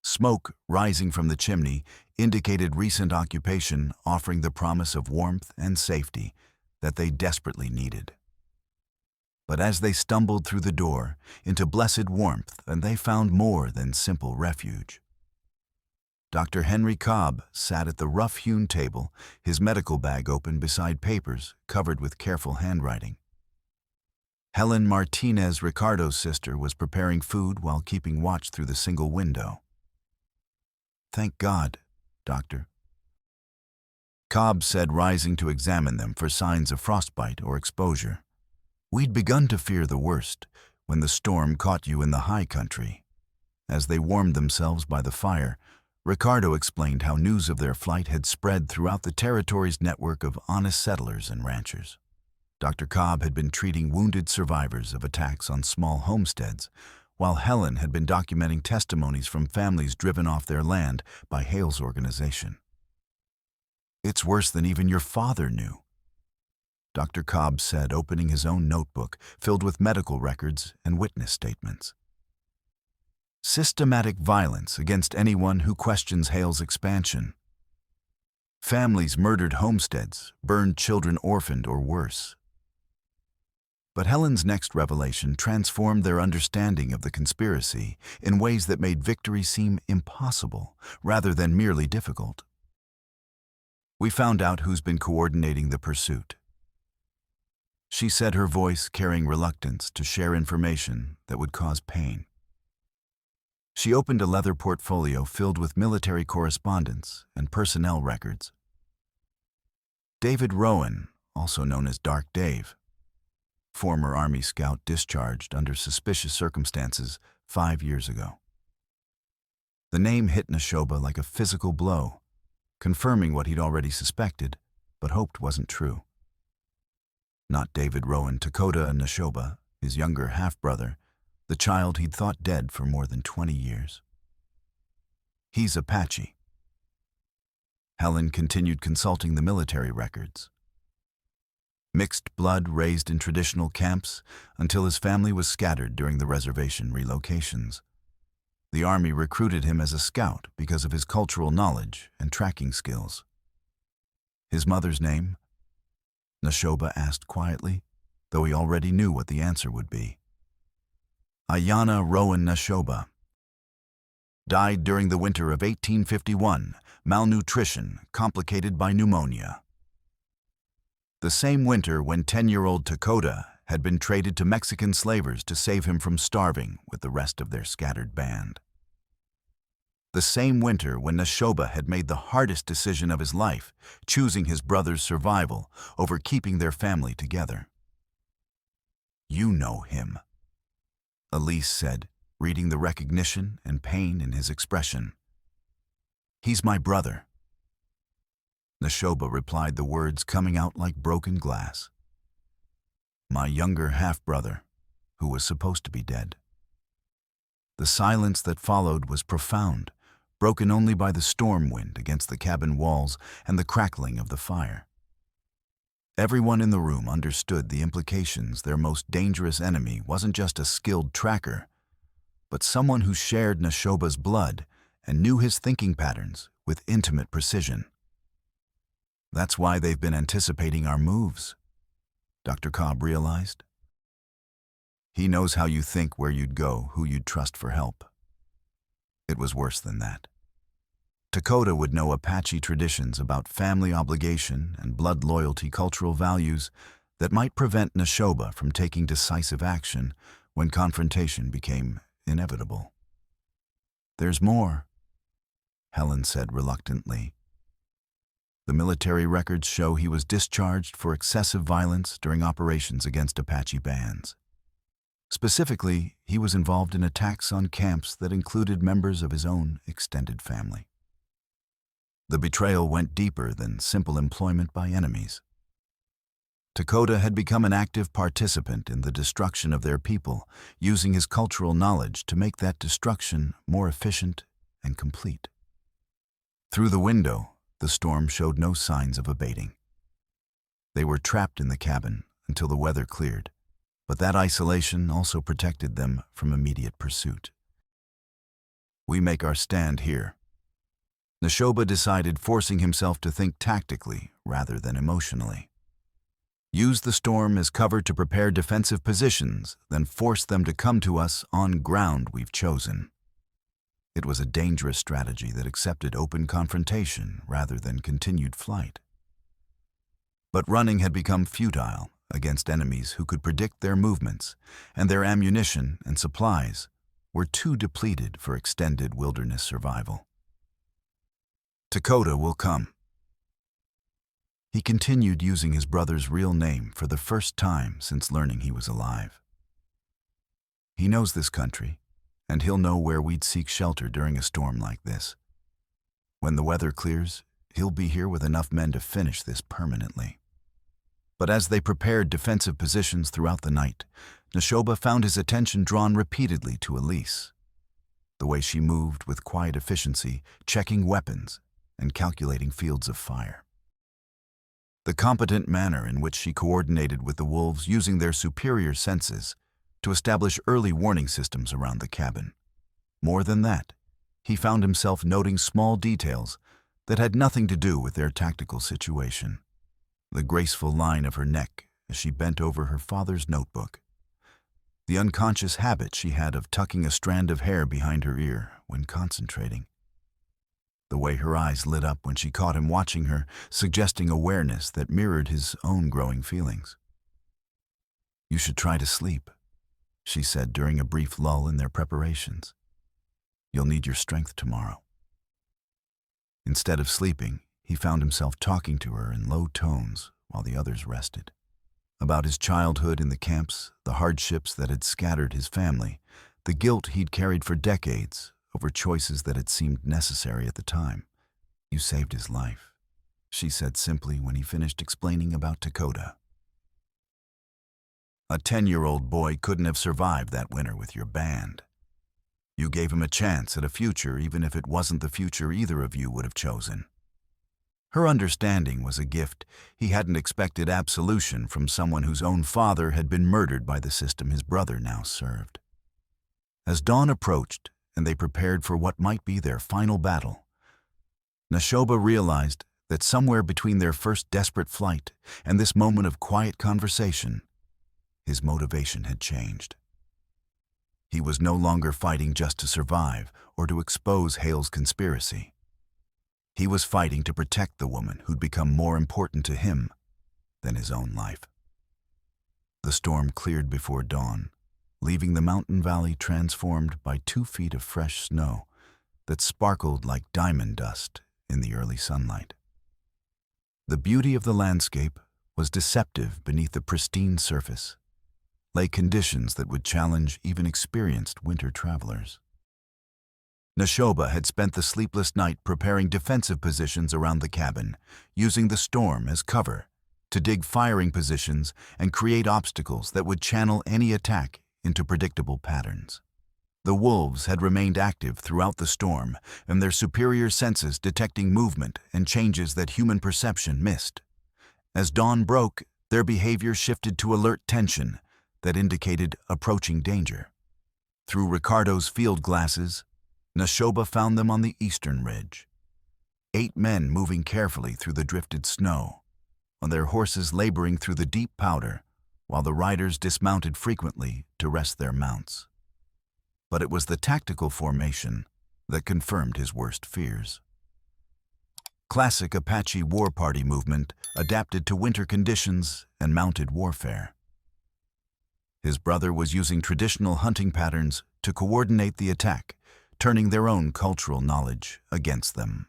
Smoke rising from the chimney indicated recent occupation, offering the promise of warmth and safety that they desperately needed. But as they stumbled through the door into blessed warmth, and they found more than simple refuge. Dr. Henry Cobb sat at the rough-hewn table, his medical bag open beside papers covered with careful handwriting. Helen Martinez, Ricardo's sister, was preparing food while keeping watch through the single window. "Thank God, Doctor," Cobb said, rising to examine them for signs of frostbite or exposure. "We'd begun to fear the worst when the storm caught you in the high country." As they warmed themselves by the fire, Ricardo explained how news of their flight had spread throughout the territory's network of honest settlers and ranchers. Dr. Cobb had been treating wounded survivors of attacks on small homesteads, while Helen had been documenting testimonies from families driven off their land by Hale's organization. "It's worse than even your father knew," Dr. Cobb said, opening his own notebook filled with medical records and witness statements. "Systematic violence against anyone who questions Hale's expansion. Families murdered, homesteads burned, children orphaned or worse." But Helen's next revelation transformed their understanding of the conspiracy in ways that made victory seem impossible rather than merely difficult. "We found out who's been coordinating the pursuit," she said, her voice carrying reluctance to share information that would cause pain. She opened a leather portfolio filled with military correspondence and personnel records. David Rowan, also known as Dark Dave, former Army scout discharged under suspicious circumstances 5 years ago. The name hit Neshoba like a physical blow, confirming what he'd already suspected, but hoped wasn't true. Not David Rowan, Dakota and Neshoba, his younger half-brother, the child he'd thought dead for more than 20 years. "He's Apache." Helen continued consulting the military records. Mixed blood raised in traditional camps until his family was scattered during the reservation relocations. The Army recruited him as a scout because of his cultural knowledge and tracking skills. "His mother's name?" Neshoba asked quietly, though he already knew what the answer would be. Ayanna Rowan Neshoba. Died during the winter of 1851, malnutrition complicated by pneumonia. The same winter when 10-year-old Dakota had been traded to Mexican slavers to save him from starving with the rest of their scattered band. The same winter when Neshoba had made the hardest decision of his life, choosing his brother's survival over keeping their family together. You know him, Elise said, reading the recognition and pain in his expression. He's my brother. Neshoba replied, the words coming out like broken glass. My younger half-brother, who was supposed to be dead. The silence that followed was profound, broken only by the storm wind against the cabin walls and the crackling of the fire. Everyone in the room understood the implications. Their most dangerous enemy wasn't just a skilled tracker, but someone who shared Neshoba's blood and knew his thinking patterns with intimate precision. That's why they've been anticipating our moves, Dr. Cobb realized. He knows how you think, where you'd go, who you'd trust for help. It was worse than that. Dakota would know Apache traditions about family obligation and blood loyalty, cultural values that might prevent Neshoba from taking decisive action when confrontation became inevitable. There's more, Helen said reluctantly. The military records show he was discharged for excessive violence during operations against Apache bands. Specifically, he was involved in attacks on camps that included members of his own extended family. The betrayal went deeper than simple employment by enemies. Dakota had become an active participant in the destruction of their people, using his cultural knowledge to make that destruction more efficient and complete. Through the window, the storm showed no signs of abating. They were trapped in the cabin until the weather cleared, but that isolation also protected them from immediate pursuit. We make our stand here. Neshoba decided, forcing himself to think tactically rather than emotionally. Use the storm as cover to prepare defensive positions, then force them to come to us on ground we've chosen. It was a dangerous strategy that accepted open confrontation rather than continued flight. But running had become futile against enemies who could predict their movements, and their ammunition and supplies were too depleted for extended wilderness survival. Dakota will come. He continued, using his brother's real name for the first time since learning he was alive. He knows this country, and he'll know where we'd seek shelter during a storm like this. When the weather clears, he'll be here with enough men to finish this permanently. But as they prepared defensive positions throughout the night, Neshoba found his attention drawn repeatedly to Elise. The way she moved with quiet efficiency, checking weapons and calculating fields of fire. The competent manner in which she coordinated with the wolves, using their superior senses to establish early warning systems around the cabin. More than that, he found himself noting small details that had nothing to do with their tactical situation. The graceful line of her neck as she bent over her father's notebook. The unconscious habit she had of tucking a strand of hair behind her ear when concentrating. The way her eyes lit up when she caught him watching her, suggesting awareness that mirrored his own growing feelings. You should try to sleep, she said during a brief lull in their preparations. You'll need your strength tomorrow. Instead of sleeping, he found himself talking to her in low tones while the others rested. About his childhood in the camps, the hardships that had scattered his family, the guilt he'd carried for decades over choices that had seemed necessary at the time. You saved his life, she said simply when he finished explaining about Dakota. A 10-year-old boy couldn't have survived that winter with your band. You gave him a chance at a future, even if it wasn't the future either of you would have chosen. Her understanding was a gift. He hadn't expected absolution from someone whose own father had been murdered by the system his brother now served. As dawn approached and they prepared for what might be their final battle, Neshoba realized that somewhere between their first desperate flight and this moment of quiet conversation, his motivation had changed. He was no longer fighting just to survive or to expose Hale's conspiracy. He was fighting to protect the woman who'd become more important to him than his own life. The storm cleared before dawn, leaving the mountain valley transformed by 2 feet of fresh snow that sparkled like diamond dust in the early sunlight. The beauty of the landscape was deceptive beneath the pristine surface, lay conditions that would challenge even experienced winter travelers. Neshoba had spent the sleepless night preparing defensive positions around the cabin, using the storm as cover to dig firing positions and create obstacles that would channel any attack into predictable patterns. The wolves had remained active throughout the storm, and their superior senses detecting movement and changes that human perception missed. As dawn broke, their behavior shifted to alert tension that indicated approaching danger. Through Ricardo's field glasses, Neshoba found them on the eastern ridge. 8 men moving carefully through the drifted snow, on their horses laboring through the deep powder, while the riders dismounted frequently to rest their mounts. But it was the tactical formation that confirmed his worst fears. Classic Apache war party movement adapted to winter conditions and mounted warfare. His brother was using traditional hunting patterns to coordinate the attack, turning their own cultural knowledge against them.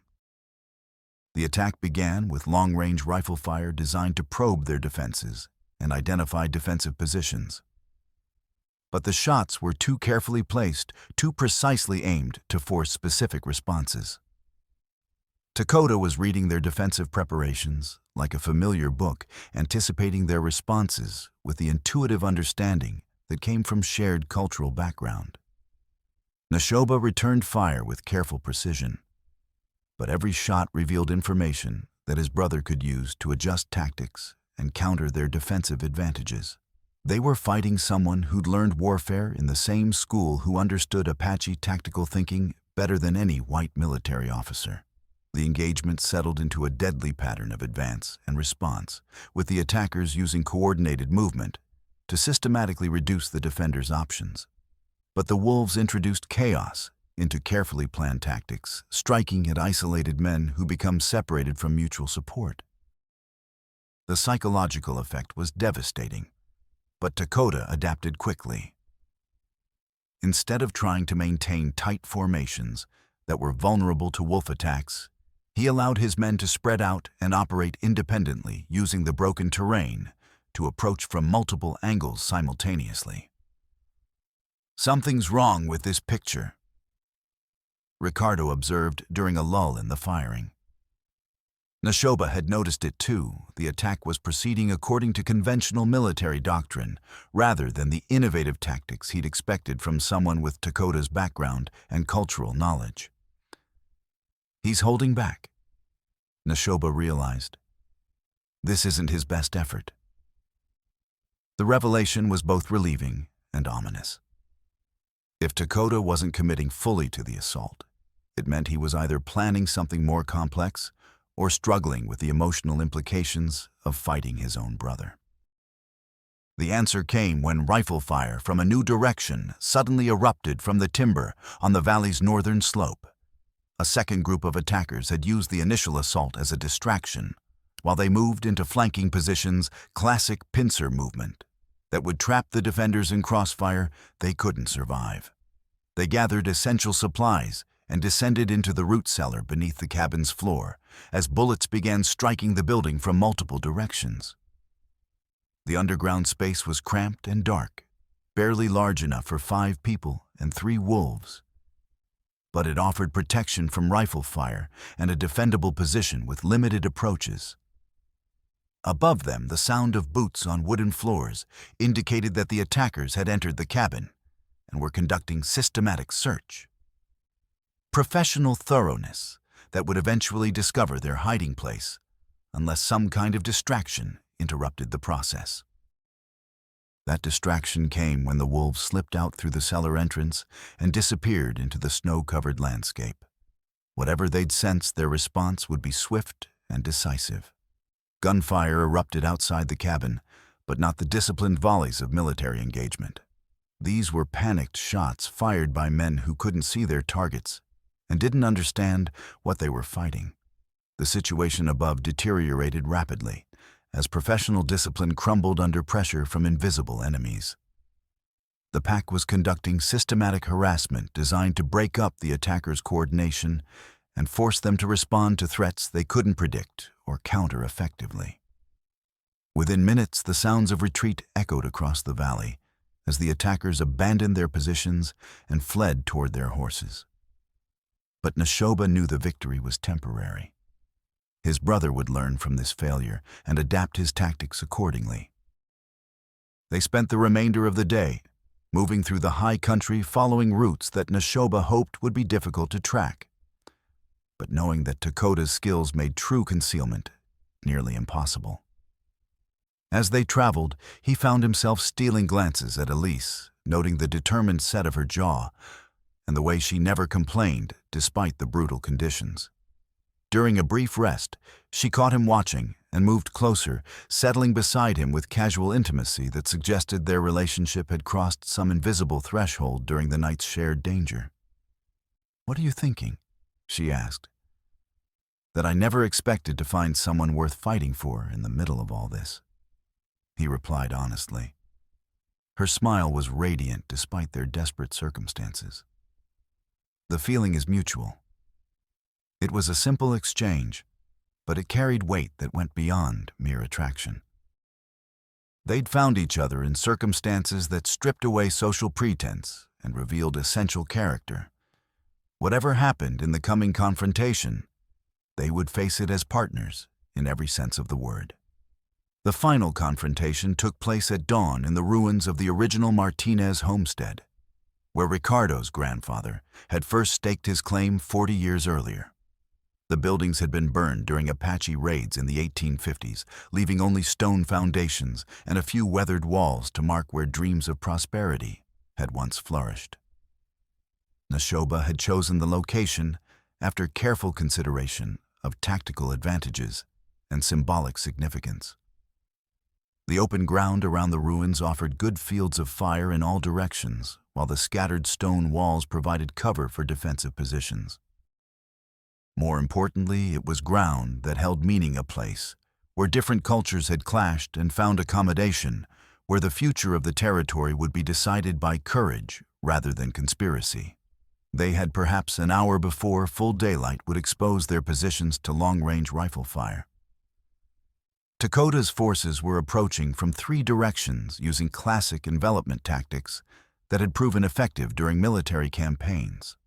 The attack began with long-range rifle fire designed to probe their defenses and identify defensive positions. But the shots were too carefully placed, too precisely aimed to force specific responses. Dakota was reading their defensive preparations like a familiar book, anticipating their responses with the intuitive understanding that came from shared cultural background. Neshoba returned fire with careful precision, but every shot revealed information that his brother could use to adjust tactics and counter their defensive advantages. They were fighting someone who'd learned warfare in the same school who understood Apache tactical thinking better than any white military officer. The engagement settled into a deadly pattern of advance and response, with the attackers using coordinated movement to systematically reduce the defenders' options. But the wolves introduced chaos into carefully planned tactics, striking at isolated men who become separated from mutual support. The psychological effect was devastating, but Dakota adapted quickly. Instead of trying to maintain tight formations that were vulnerable to wolf attacks, he allowed his men to spread out and operate independently, using the broken terrain to approach from multiple angles simultaneously. "Something's wrong with this picture," Ricardo observed during a lull in the firing. Neshoba had noticed it too. The attack was proceeding according to conventional military doctrine, rather than the innovative tactics he'd expected from someone with Dakota's background and cultural knowledge. He's holding back, Neshoba realized. This isn't his best effort. The revelation was both relieving and ominous. If Dakota wasn't committing fully to the assault, it meant he was either planning something more complex or struggling with the emotional implications of fighting his own brother. The answer came when rifle fire from a new direction suddenly erupted from the timber on the valley's northern slope. A second group of attackers had used the initial assault as a distraction, while they moved into flanking positions, classic pincer movement, that would trap the defenders in crossfire they couldn't survive. They gathered essential supplies and descended into the root cellar beneath the cabin's floor as bullets began striking the building from multiple directions. The underground space was cramped and dark, barely large enough for 5 people and 3 wolves. But it offered protection from rifle fire and a defendable position with limited approaches. Above them, the sound of boots on wooden floors indicated that the attackers had entered the cabin and were conducting systematic search. Professional thoroughness that would eventually discover their hiding place, unless some kind of distraction interrupted the process. That distraction came when the wolves slipped out through the cellar entrance and disappeared into the snow-covered landscape. Whatever they'd sensed, their response would be swift and decisive. Gunfire erupted outside the cabin, but not the disciplined volleys of military engagement. These were panicked shots fired by men who couldn't see their targets and didn't understand what they were fighting. The situation above deteriorated rapidly as professional discipline crumbled under pressure from invisible enemies. The pack was conducting systematic harassment designed to break up the attackers' coordination and force them to respond to threats they couldn't predict or counter effectively. Within minutes, the sounds of retreat echoed across the valley as the attackers abandoned their positions and fled toward their horses. But Neshoba knew the victory was temporary. His brother would learn from this failure and adapt his tactics accordingly. They spent the remainder of the day, moving through the high country following routes that Neshoba hoped would be difficult to track, but knowing that Takota's skills made true concealment nearly impossible. As they traveled, he found himself stealing glances at Elise, noting the determined set of her jaw and the way she never complained despite the brutal conditions. During a brief rest, she caught him watching and moved closer, settling beside him with casual intimacy that suggested their relationship had crossed some invisible threshold during the night's shared danger. "What are you thinking?" she asked. "That I never expected to find someone worth fighting for in the middle of all this," he replied honestly. Her smile was radiant despite their desperate circumstances. "The feeling is mutual." It was a simple exchange, but it carried weight that went beyond mere attraction. They'd found each other in circumstances that stripped away social pretense and revealed essential character. Whatever happened in the coming confrontation, they would face it as partners in every sense of the word. The final confrontation took place at dawn in the ruins of the original Martinez homestead, where Ricardo's grandfather had first staked his claim 40 years earlier. The buildings had been burned during Apache raids in the 1850s, leaving only stone foundations and a few weathered walls to mark where dreams of prosperity had once flourished. Neshoba had chosen the location after careful consideration of tactical advantages and symbolic significance. The open ground around the ruins offered good fields of fire in all directions, while the scattered stone walls provided cover for defensive positions. More importantly, it was ground that held meaning, a place where different cultures had clashed and found accommodation, where the future of the territory would be decided by courage rather than conspiracy. They had perhaps an hour before full daylight would expose their positions to long-range rifle fire. Takota's forces were approaching from 3 directions using classic envelopment tactics that had proven effective during military campaigns.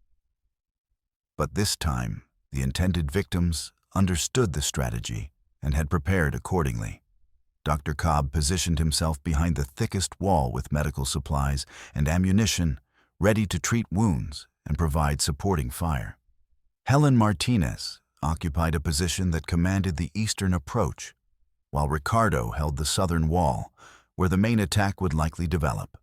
But this time, the intended victims understood the strategy and had prepared accordingly. Dr. Cobb positioned himself behind the thickest wall with medical supplies and ammunition, ready to treat wounds and provide supporting fire. Helen Martinez occupied a position that commanded the eastern approach, while Ricardo held the southern wall, where the main attack would likely develop.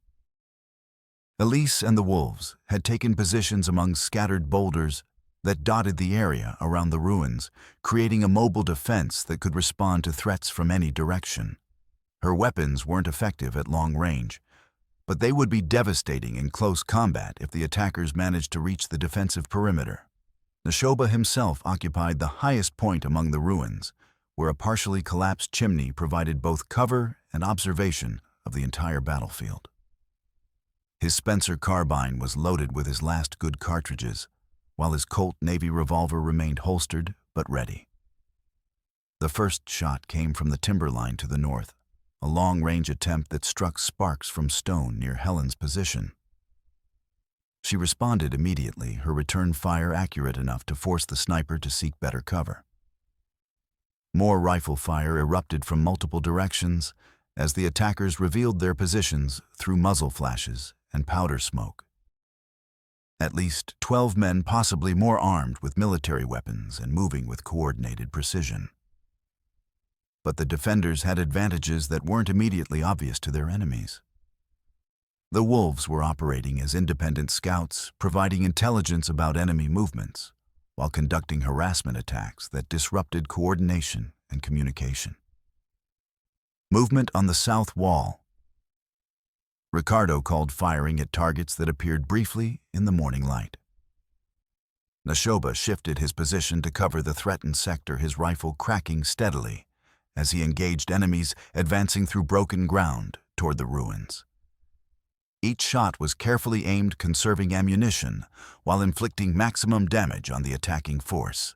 Elise and the wolves had taken positions among scattered boulders that dotted the area around the ruins, creating a mobile defense that could respond to threats from any direction. Her weapons weren't effective at long range, but they would be devastating in close combat if the attackers managed to reach the defensive perimeter. Neshoba himself occupied the highest point among the ruins, where a partially collapsed chimney provided both cover and observation of the entire battlefield. His Spencer carbine was loaded with his last good cartridges, while his Colt Navy revolver remained holstered but ready. The first shot came from the timberline to the north, a long-range attempt that struck sparks from stone near Helen's position. She responded immediately, her return fire accurate enough to force the sniper to seek better cover. More rifle fire erupted from multiple directions as the attackers revealed their positions through muzzle flashes and powder smoke. At least 12 men, possibly more, armed with military weapons and moving with coordinated precision. But the defenders had advantages that weren't immediately obvious to their enemies. The wolves were operating as independent scouts, providing intelligence about enemy movements, while conducting harassment attacks that disrupted coordination and communication. Movement on the south wall. Ricardo called firing at targets that appeared briefly in the morning light. Neshoba shifted his position to cover the threatened sector, his rifle cracking steadily as he engaged enemies advancing through broken ground toward the ruins. Each shot was carefully aimed, conserving ammunition while inflicting maximum damage on the attacking force.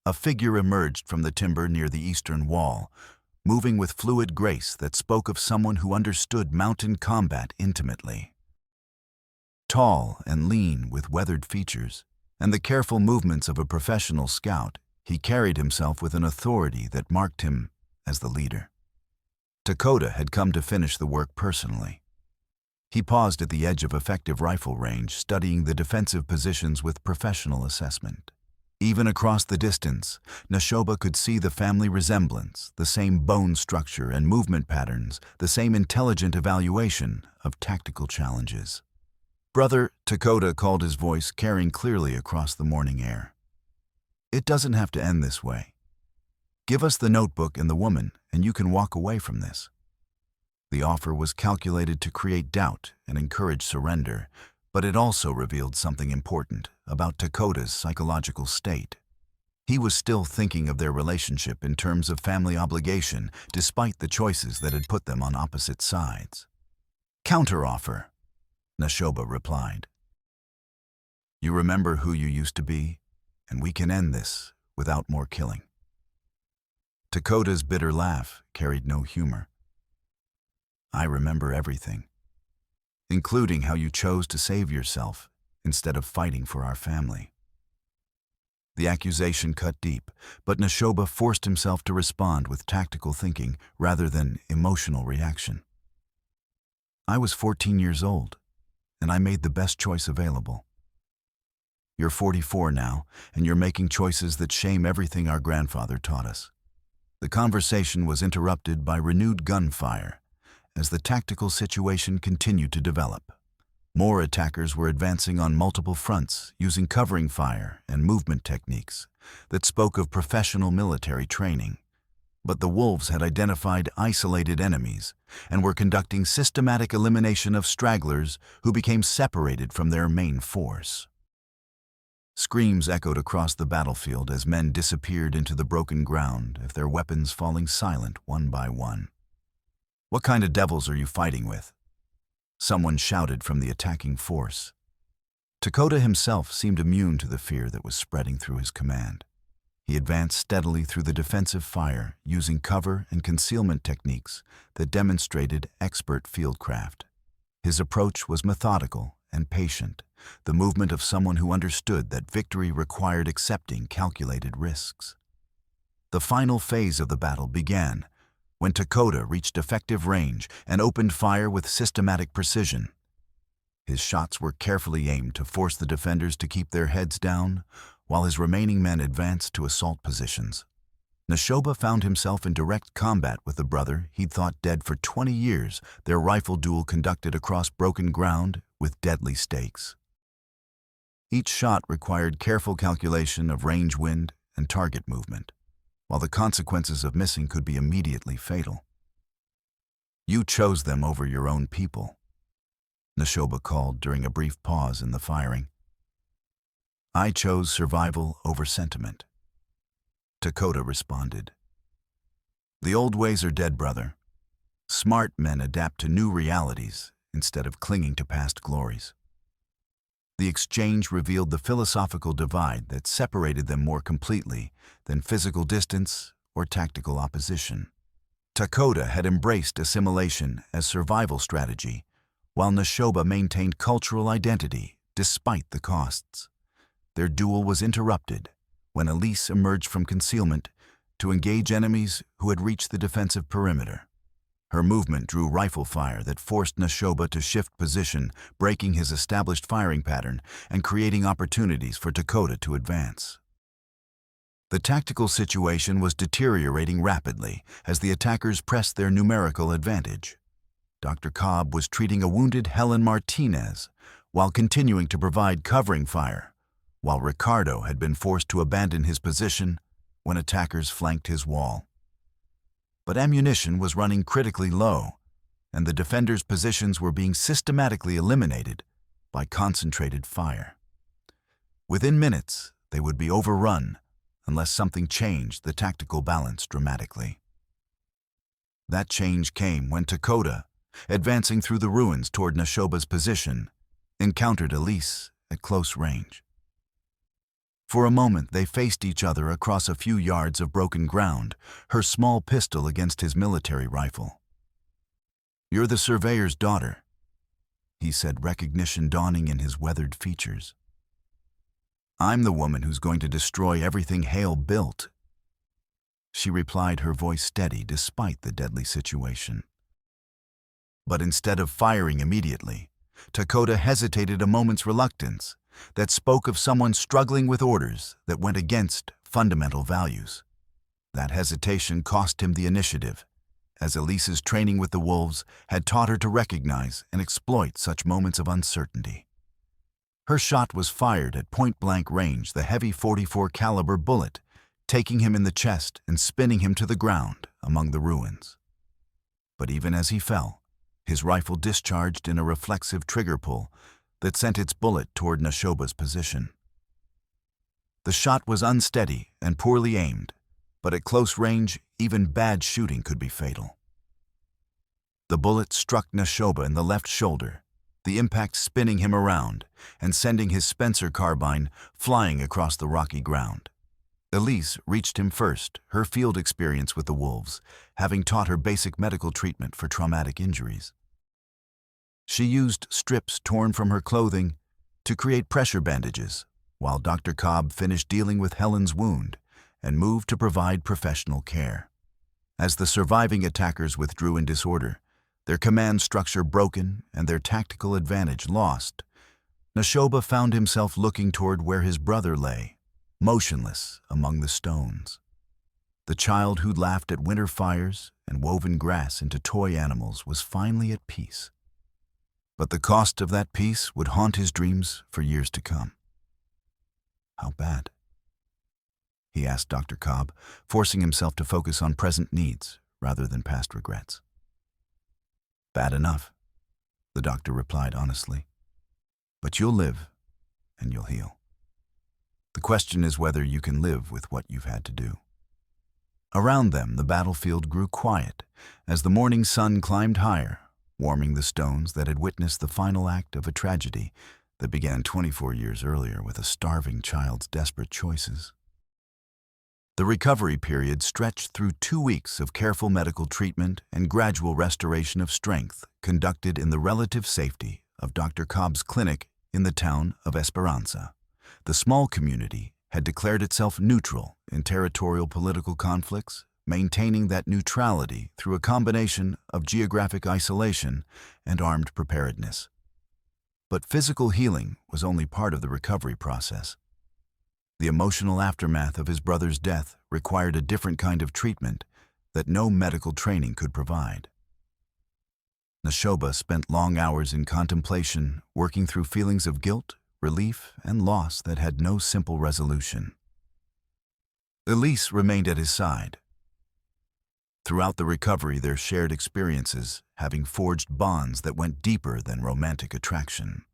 A figure emerged from the timber near the eastern wall, moving with fluid grace that spoke of someone who understood mountain combat intimately. Tall and lean with weathered features, and the careful movements of a professional scout, he carried himself with an authority that marked him as the leader. Dakota had come to finish the work personally. He paused at the edge of effective rifle range, studying the defensive positions with professional assessment. Even across the distance, Neshoba could see the family resemblance, the same bone structure and movement patterns, the same intelligent evaluation of tactical challenges. "Brother," Dakota called, his voice carrying clearly across the morning air. "It doesn't have to end this way. Give us the notebook and the woman, and you can walk away from this." The offer was calculated to create doubt and encourage surrender, but it also revealed something important about Dakota's psychological state. He was still thinking of their relationship in terms of family obligation, despite the choices that had put them on opposite sides. "Counteroffer," Neshoba replied. "You remember who you used to be, and we can end this without more killing." Dakota's bitter laugh carried no humor. "I remember everything, including how you chose to save yourself instead of fighting for our family." The accusation cut deep, but Neshoba forced himself to respond with tactical thinking rather than emotional reaction. "I was 14 years old, and I made the best choice available. You're 44 now, and you're making choices that shame everything our grandfather taught us." The conversation was interrupted by renewed gunfire as the tactical situation continued to develop. More attackers were advancing on multiple fronts, using covering fire and movement techniques that spoke of professional military training. But the wolves had identified isolated enemies and were conducting systematic elimination of stragglers who became separated from their main force. Screams echoed across the battlefield as men disappeared into the broken ground, their weapons falling silent one by one. "What kind of devils are you fighting with?" someone shouted from the attacking force. Dakota himself seemed immune to the fear that was spreading through his command. He advanced steadily through the defensive fire, using cover and concealment techniques that demonstrated expert fieldcraft. His approach was methodical and patient, the movement of someone who understood that victory required accepting calculated risks. The final phase of the battle began when Dakota reached effective range and opened fire with systematic precision. His shots were carefully aimed to force the defenders to keep their heads down, while his remaining men advanced to assault positions. Neshoba found himself in direct combat with the brother he'd thought dead for 20 years, their rifle duel conducted across broken ground with deadly stakes. Each shot required careful calculation of range, wind, and target movement, while the consequences of missing could be immediately fatal. "You chose them over your own people," Neshoba called during a brief pause in the firing. "I chose survival over sentiment," Dakota responded. "The old ways are dead, brother. Smart men adapt to new realities instead of clinging to past glories." The exchange revealed the philosophical divide that separated them more completely than physical distance or tactical opposition. Dakota had embraced assimilation as survival strategy, while Neshoba maintained cultural identity despite the costs. Their duel was interrupted when Elise emerged from concealment to engage enemies who had reached the defensive perimeter. Her movement drew rifle fire that forced Neshoba to shift position, breaking his established firing pattern and creating opportunities for Dakota to advance. The tactical situation was deteriorating rapidly as the attackers pressed their numerical advantage. Dr. Cobb was treating a wounded Helen Martinez while continuing to provide covering fire, while Ricardo had been forced to abandon his position when attackers flanked his wall. But ammunition was running critically low, and the defenders' positions were being systematically eliminated by concentrated fire. Within minutes, they would be overrun unless something changed the tactical balance dramatically. That change came when Dakota, advancing through the ruins toward Neshoba's position, encountered Elise at close range. For a moment they faced each other across a few yards of broken ground, her small pistol against his military rifle. "You're the surveyor's daughter," he said, recognition dawning in his weathered features. "I'm the woman who's going to destroy everything Hale built," she replied, her voice steady despite the deadly situation. But instead of firing immediately, Dakota hesitated, a moment's reluctance that spoke of someone struggling with orders that went against fundamental values. That hesitation cost him the initiative, as Elise's training with the wolves had taught her to recognize and exploit such moments of uncertainty. Her shot was fired at point-blank range, the heavy .44 caliber bullet, taking him in the chest and spinning him to the ground among the ruins. But even as he fell, his rifle discharged in a reflexive trigger pull that sent its bullet toward Nashoba's position. The shot was unsteady and poorly aimed, but at close range, even bad shooting could be fatal. The bullet struck Nashoba in the left shoulder, the impact spinning him around and sending his Spencer carbine flying across the rocky ground. Elise reached him first, her field experience with the wolves having taught her basic medical treatment for traumatic injuries. She used strips torn from her clothing to create pressure bandages, while Dr. Cobb finished dealing with Helen's wound and moved to provide professional care. As the surviving attackers withdrew in disorder, their command structure broken and their tactical advantage lost, Nashoba found himself looking toward where his brother lay, motionless among the stones. The child who'd laughed at winter fires and woven grass into toy animals was finally at peace. But the cost of that peace would haunt his dreams for years to come. "How bad?" he asked Dr. Cobb, forcing himself to focus on present needs rather than past regrets. "Bad enough," the doctor replied honestly. "But you'll live, and you'll heal. The question is whether you can live with what you've had to do." Around them, the battlefield grew quiet as the morning sun climbed higher, warming the stones that had witnessed the final act of a tragedy that began 24 years earlier with a starving child's desperate choices. The recovery period stretched through 2 weeks of careful medical treatment and gradual restoration of strength conducted in the relative safety of Dr. Cobb's clinic in the town of Esperanza. The small community had declared itself neutral in territorial political conflicts, maintaining that neutrality through a combination of geographic isolation and armed preparedness. But physical healing was only part of the recovery process. The emotional aftermath of his brother's death required a different kind of treatment that no medical training could provide. Nashoba spent long hours in contemplation, working through feelings of guilt, relief, and loss that had no simple resolution. Elise remained at his side. Throughout the recovery, their shared experiences having forged bonds that went deeper than romantic attraction.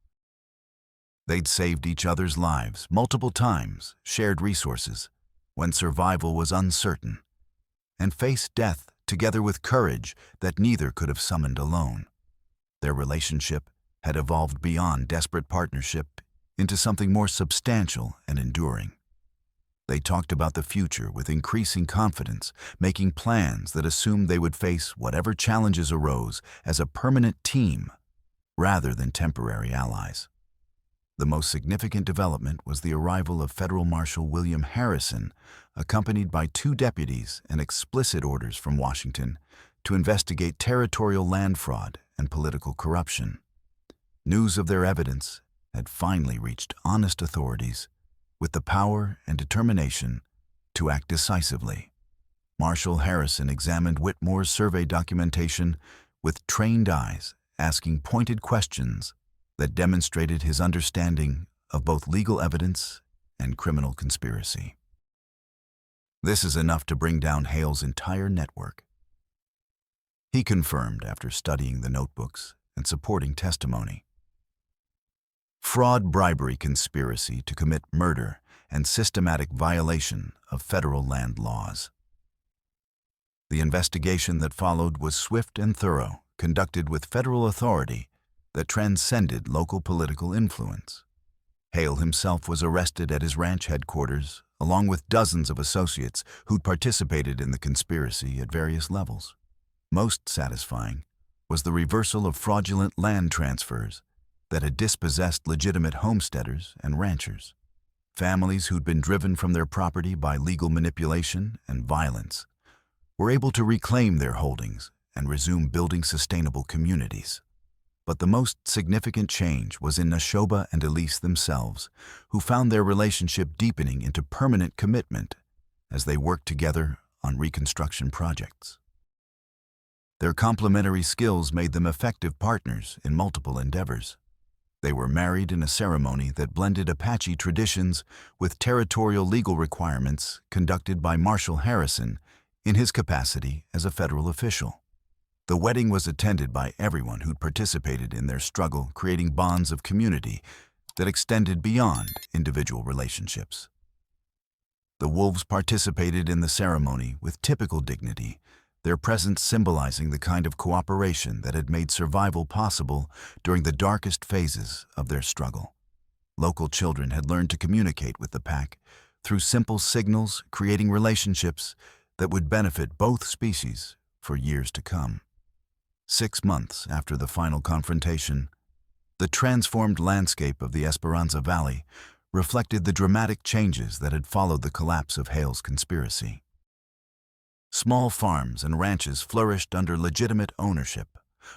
They'd saved each other's lives multiple times, shared resources when survival was uncertain, and faced death together with courage that neither could have summoned alone. Their relationship had evolved beyond desperate partnership into something more substantial and enduring. They talked about the future with increasing confidence, making plans that assumed they would face whatever challenges arose as a permanent team rather than temporary allies. The most significant development was the arrival of Federal Marshal William Harrison, accompanied by 2 deputies and explicit orders from Washington to investigate territorial land fraud and political corruption. News of their evidence had finally reached honest authorities with the power and determination to act decisively. Marshal Harrison examined Whitmore's survey documentation with trained eyes, asking pointed questions that demonstrated his understanding of both legal evidence and criminal conspiracy. "This is enough to bring down Hale's entire network," he confirmed after studying the notebooks and supporting testimony. Fraud, bribery, conspiracy to commit murder, and systematic violation of federal land laws. The investigation that followed was swift and thorough, conducted with federal authority that transcended local political influence. Hale himself was arrested at his ranch headquarters, along with dozens of associates who'd participated in the conspiracy at various levels. Most satisfying was the reversal of fraudulent land transfers that had dispossessed legitimate homesteaders and ranchers. Families who'd been driven from their property by legal manipulation and violence were able to reclaim their holdings and resume building sustainable communities. But the most significant change was in Nashoba and Elise themselves, who found their relationship deepening into permanent commitment as they worked together on reconstruction projects. Their complementary skills made them effective partners in multiple endeavors. They were married in a ceremony that blended Apache traditions with territorial legal requirements conducted by Marshal Harrison in his capacity as a federal official. The wedding was attended by everyone who'd participated in their struggle, creating bonds of community that extended beyond individual relationships. The wolves participated in the ceremony with typical dignity, their presence symbolizing the kind of cooperation that had made survival possible during the darkest phases of their struggle. Local children had learned to communicate with the pack through simple signals, creating relationships that would benefit both species for years to come. 6 months after the final confrontation, the transformed landscape of the Esperanza Valley reflected the dramatic changes that had followed the collapse of Hale's conspiracy. Small farms and ranches flourished under legitimate ownership,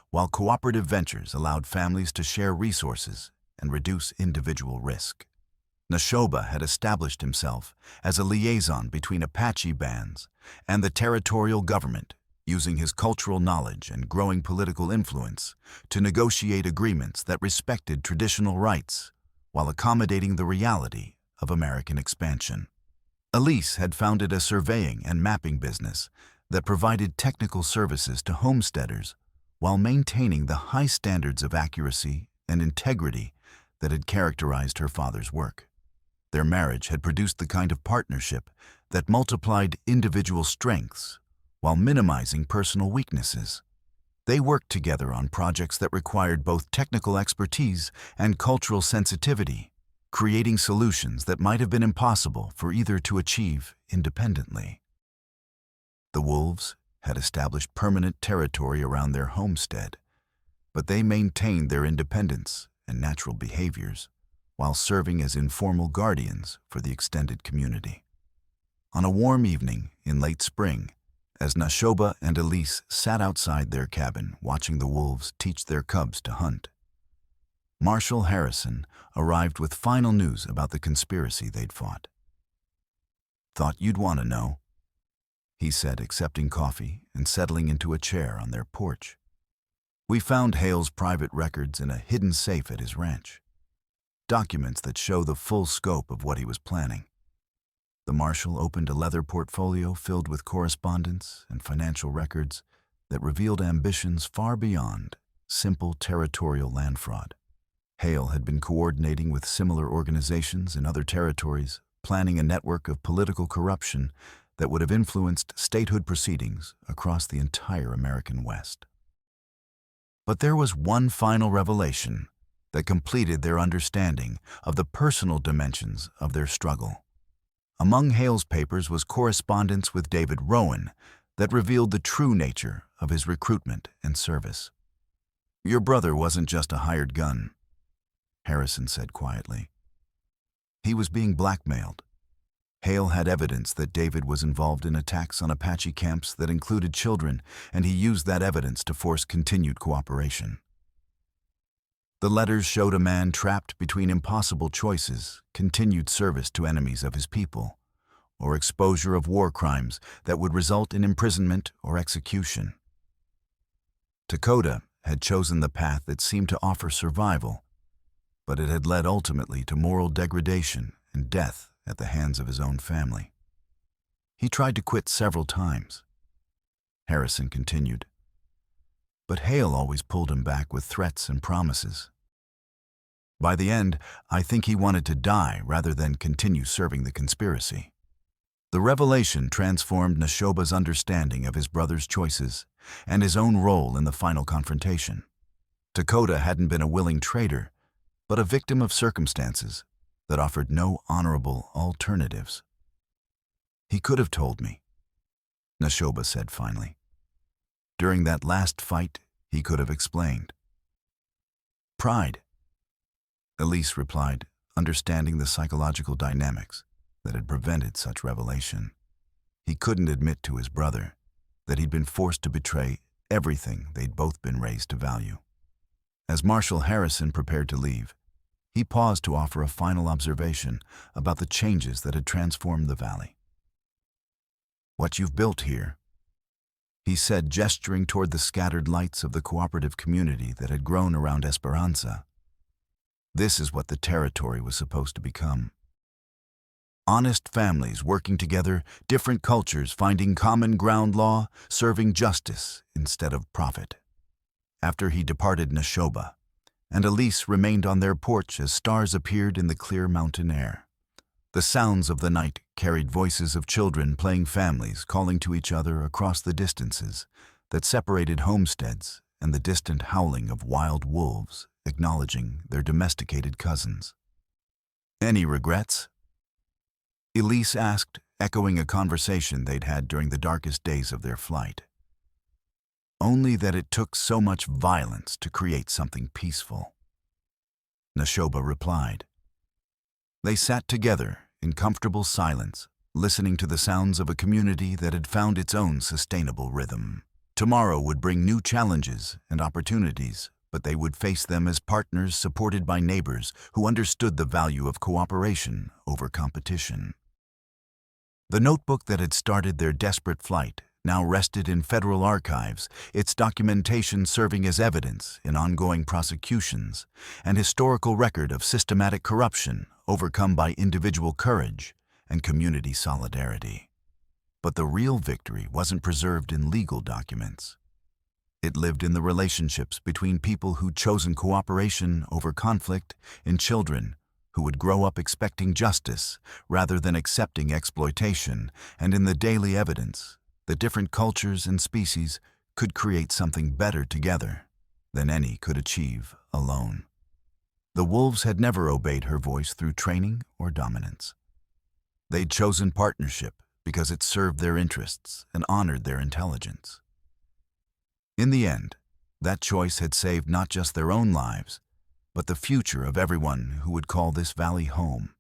while cooperative ventures allowed families to share resources and reduce individual risk. Nashoba had established himself as a liaison between Apache bands and the territorial government, using his cultural knowledge and growing political influence to negotiate agreements that respected traditional rights while accommodating the reality of American expansion. Elise had founded a surveying and mapping business that provided technical services to homesteaders while maintaining the high standards of accuracy and integrity that had characterized her father's work. Their marriage had produced the kind of partnership that multiplied individual strengths while minimizing personal weaknesses. They worked together on projects that required both technical expertise and cultural sensitivity, creating solutions that might have been impossible for either to achieve independently. The wolves had established permanent territory around their homestead, but they maintained their independence and natural behaviors while serving as informal guardians for the extended community. On a warm evening in late spring, as Nashoba and Elise sat outside their cabin watching the wolves teach their cubs to hunt, Marshal Harrison arrived with final news about the conspiracy they'd fought. "Thought you'd want to know," he said, accepting coffee and settling into a chair on their porch. "We found Hale's private records in a hidden safe at his ranch. Documents that show the full scope of what he was planning." The marshal opened a leather portfolio filled with correspondence and financial records that revealed ambitions far beyond simple territorial land fraud. Hale had been coordinating with similar organizations in other territories, planning a network of political corruption that would have influenced statehood proceedings across the entire American West. But there was one final revelation that completed their understanding of the personal dimensions of their struggle. Among Hale's papers was correspondence with David Rowan that revealed the true nature of his recruitment and service. "Your brother wasn't just a hired gun," Harrison said quietly. "He was being blackmailed. Hale had evidence that David was involved in attacks on Apache camps that included children, and he used that evidence to force continued cooperation. The letters showed a man trapped between impossible choices, continued service to enemies of his people, or exposure of war crimes that would result in imprisonment or execution. Dakota had chosen the path that seemed to offer survival, but it had led ultimately to moral degradation and death at the hands of his own family. He tried to quit several times," Harrison continued, "but Hale always pulled him back with threats and promises. By the end, I think he wanted to die rather than continue serving the conspiracy." The revelation transformed Nashoba's understanding of his brother's choices and his own role in the final confrontation. Dakota hadn't been a willing traitor, but a victim of circumstances, that offered no honorable alternatives. "He could have told me," Nashoba said finally. "During that last fight, he could have explained." "Pride," Elise replied, understanding the psychological dynamics that had prevented such revelation. He couldn't admit to his brother that he'd been forced to betray everything they'd both been raised to value. As Marshal Harrison prepared to leave, he paused to offer a final observation about the changes that had transformed the valley. "What you've built here," he said, gesturing toward the scattered lights of the cooperative community that had grown around Esperanza. "This is what the territory was supposed to become. Honest families working together, different cultures finding common ground law, serving justice instead of profit." After he departed Nashoba, and Elise remained on their porch as stars appeared in the clear mountain air. The sounds of the night carried voices of children playing, families calling to each other across the distances that separated homesteads, and the distant howling of wild wolves acknowledging their domesticated cousins. "Any regrets?" Elise asked, echoing a conversation they'd had during the darkest days of their flight. "Only that it took so much violence to create something peaceful," Nashoba replied. They sat together in comfortable silence, listening to the sounds of a community that had found its own sustainable rhythm. Tomorrow would bring new challenges and opportunities, but they would face them as partners supported by neighbors who understood the value of cooperation over competition. The notebook that had started their desperate flight now rested in federal archives, its documentation serving as evidence in ongoing prosecutions, and historical record of systematic corruption overcome by individual courage and community solidarity. But the real victory wasn't preserved in legal documents. It lived in the relationships between people who'd chosen cooperation over conflict, in children who would grow up expecting justice rather than accepting exploitation, and in the daily evidence that different cultures and species could create something better together than any could achieve alone. The wolves had never obeyed her voice through training or dominance. They'd chosen partnership because it served their interests and honored their intelligence. In the end, that choice had saved not just their own lives, but the future of everyone who would call this valley home.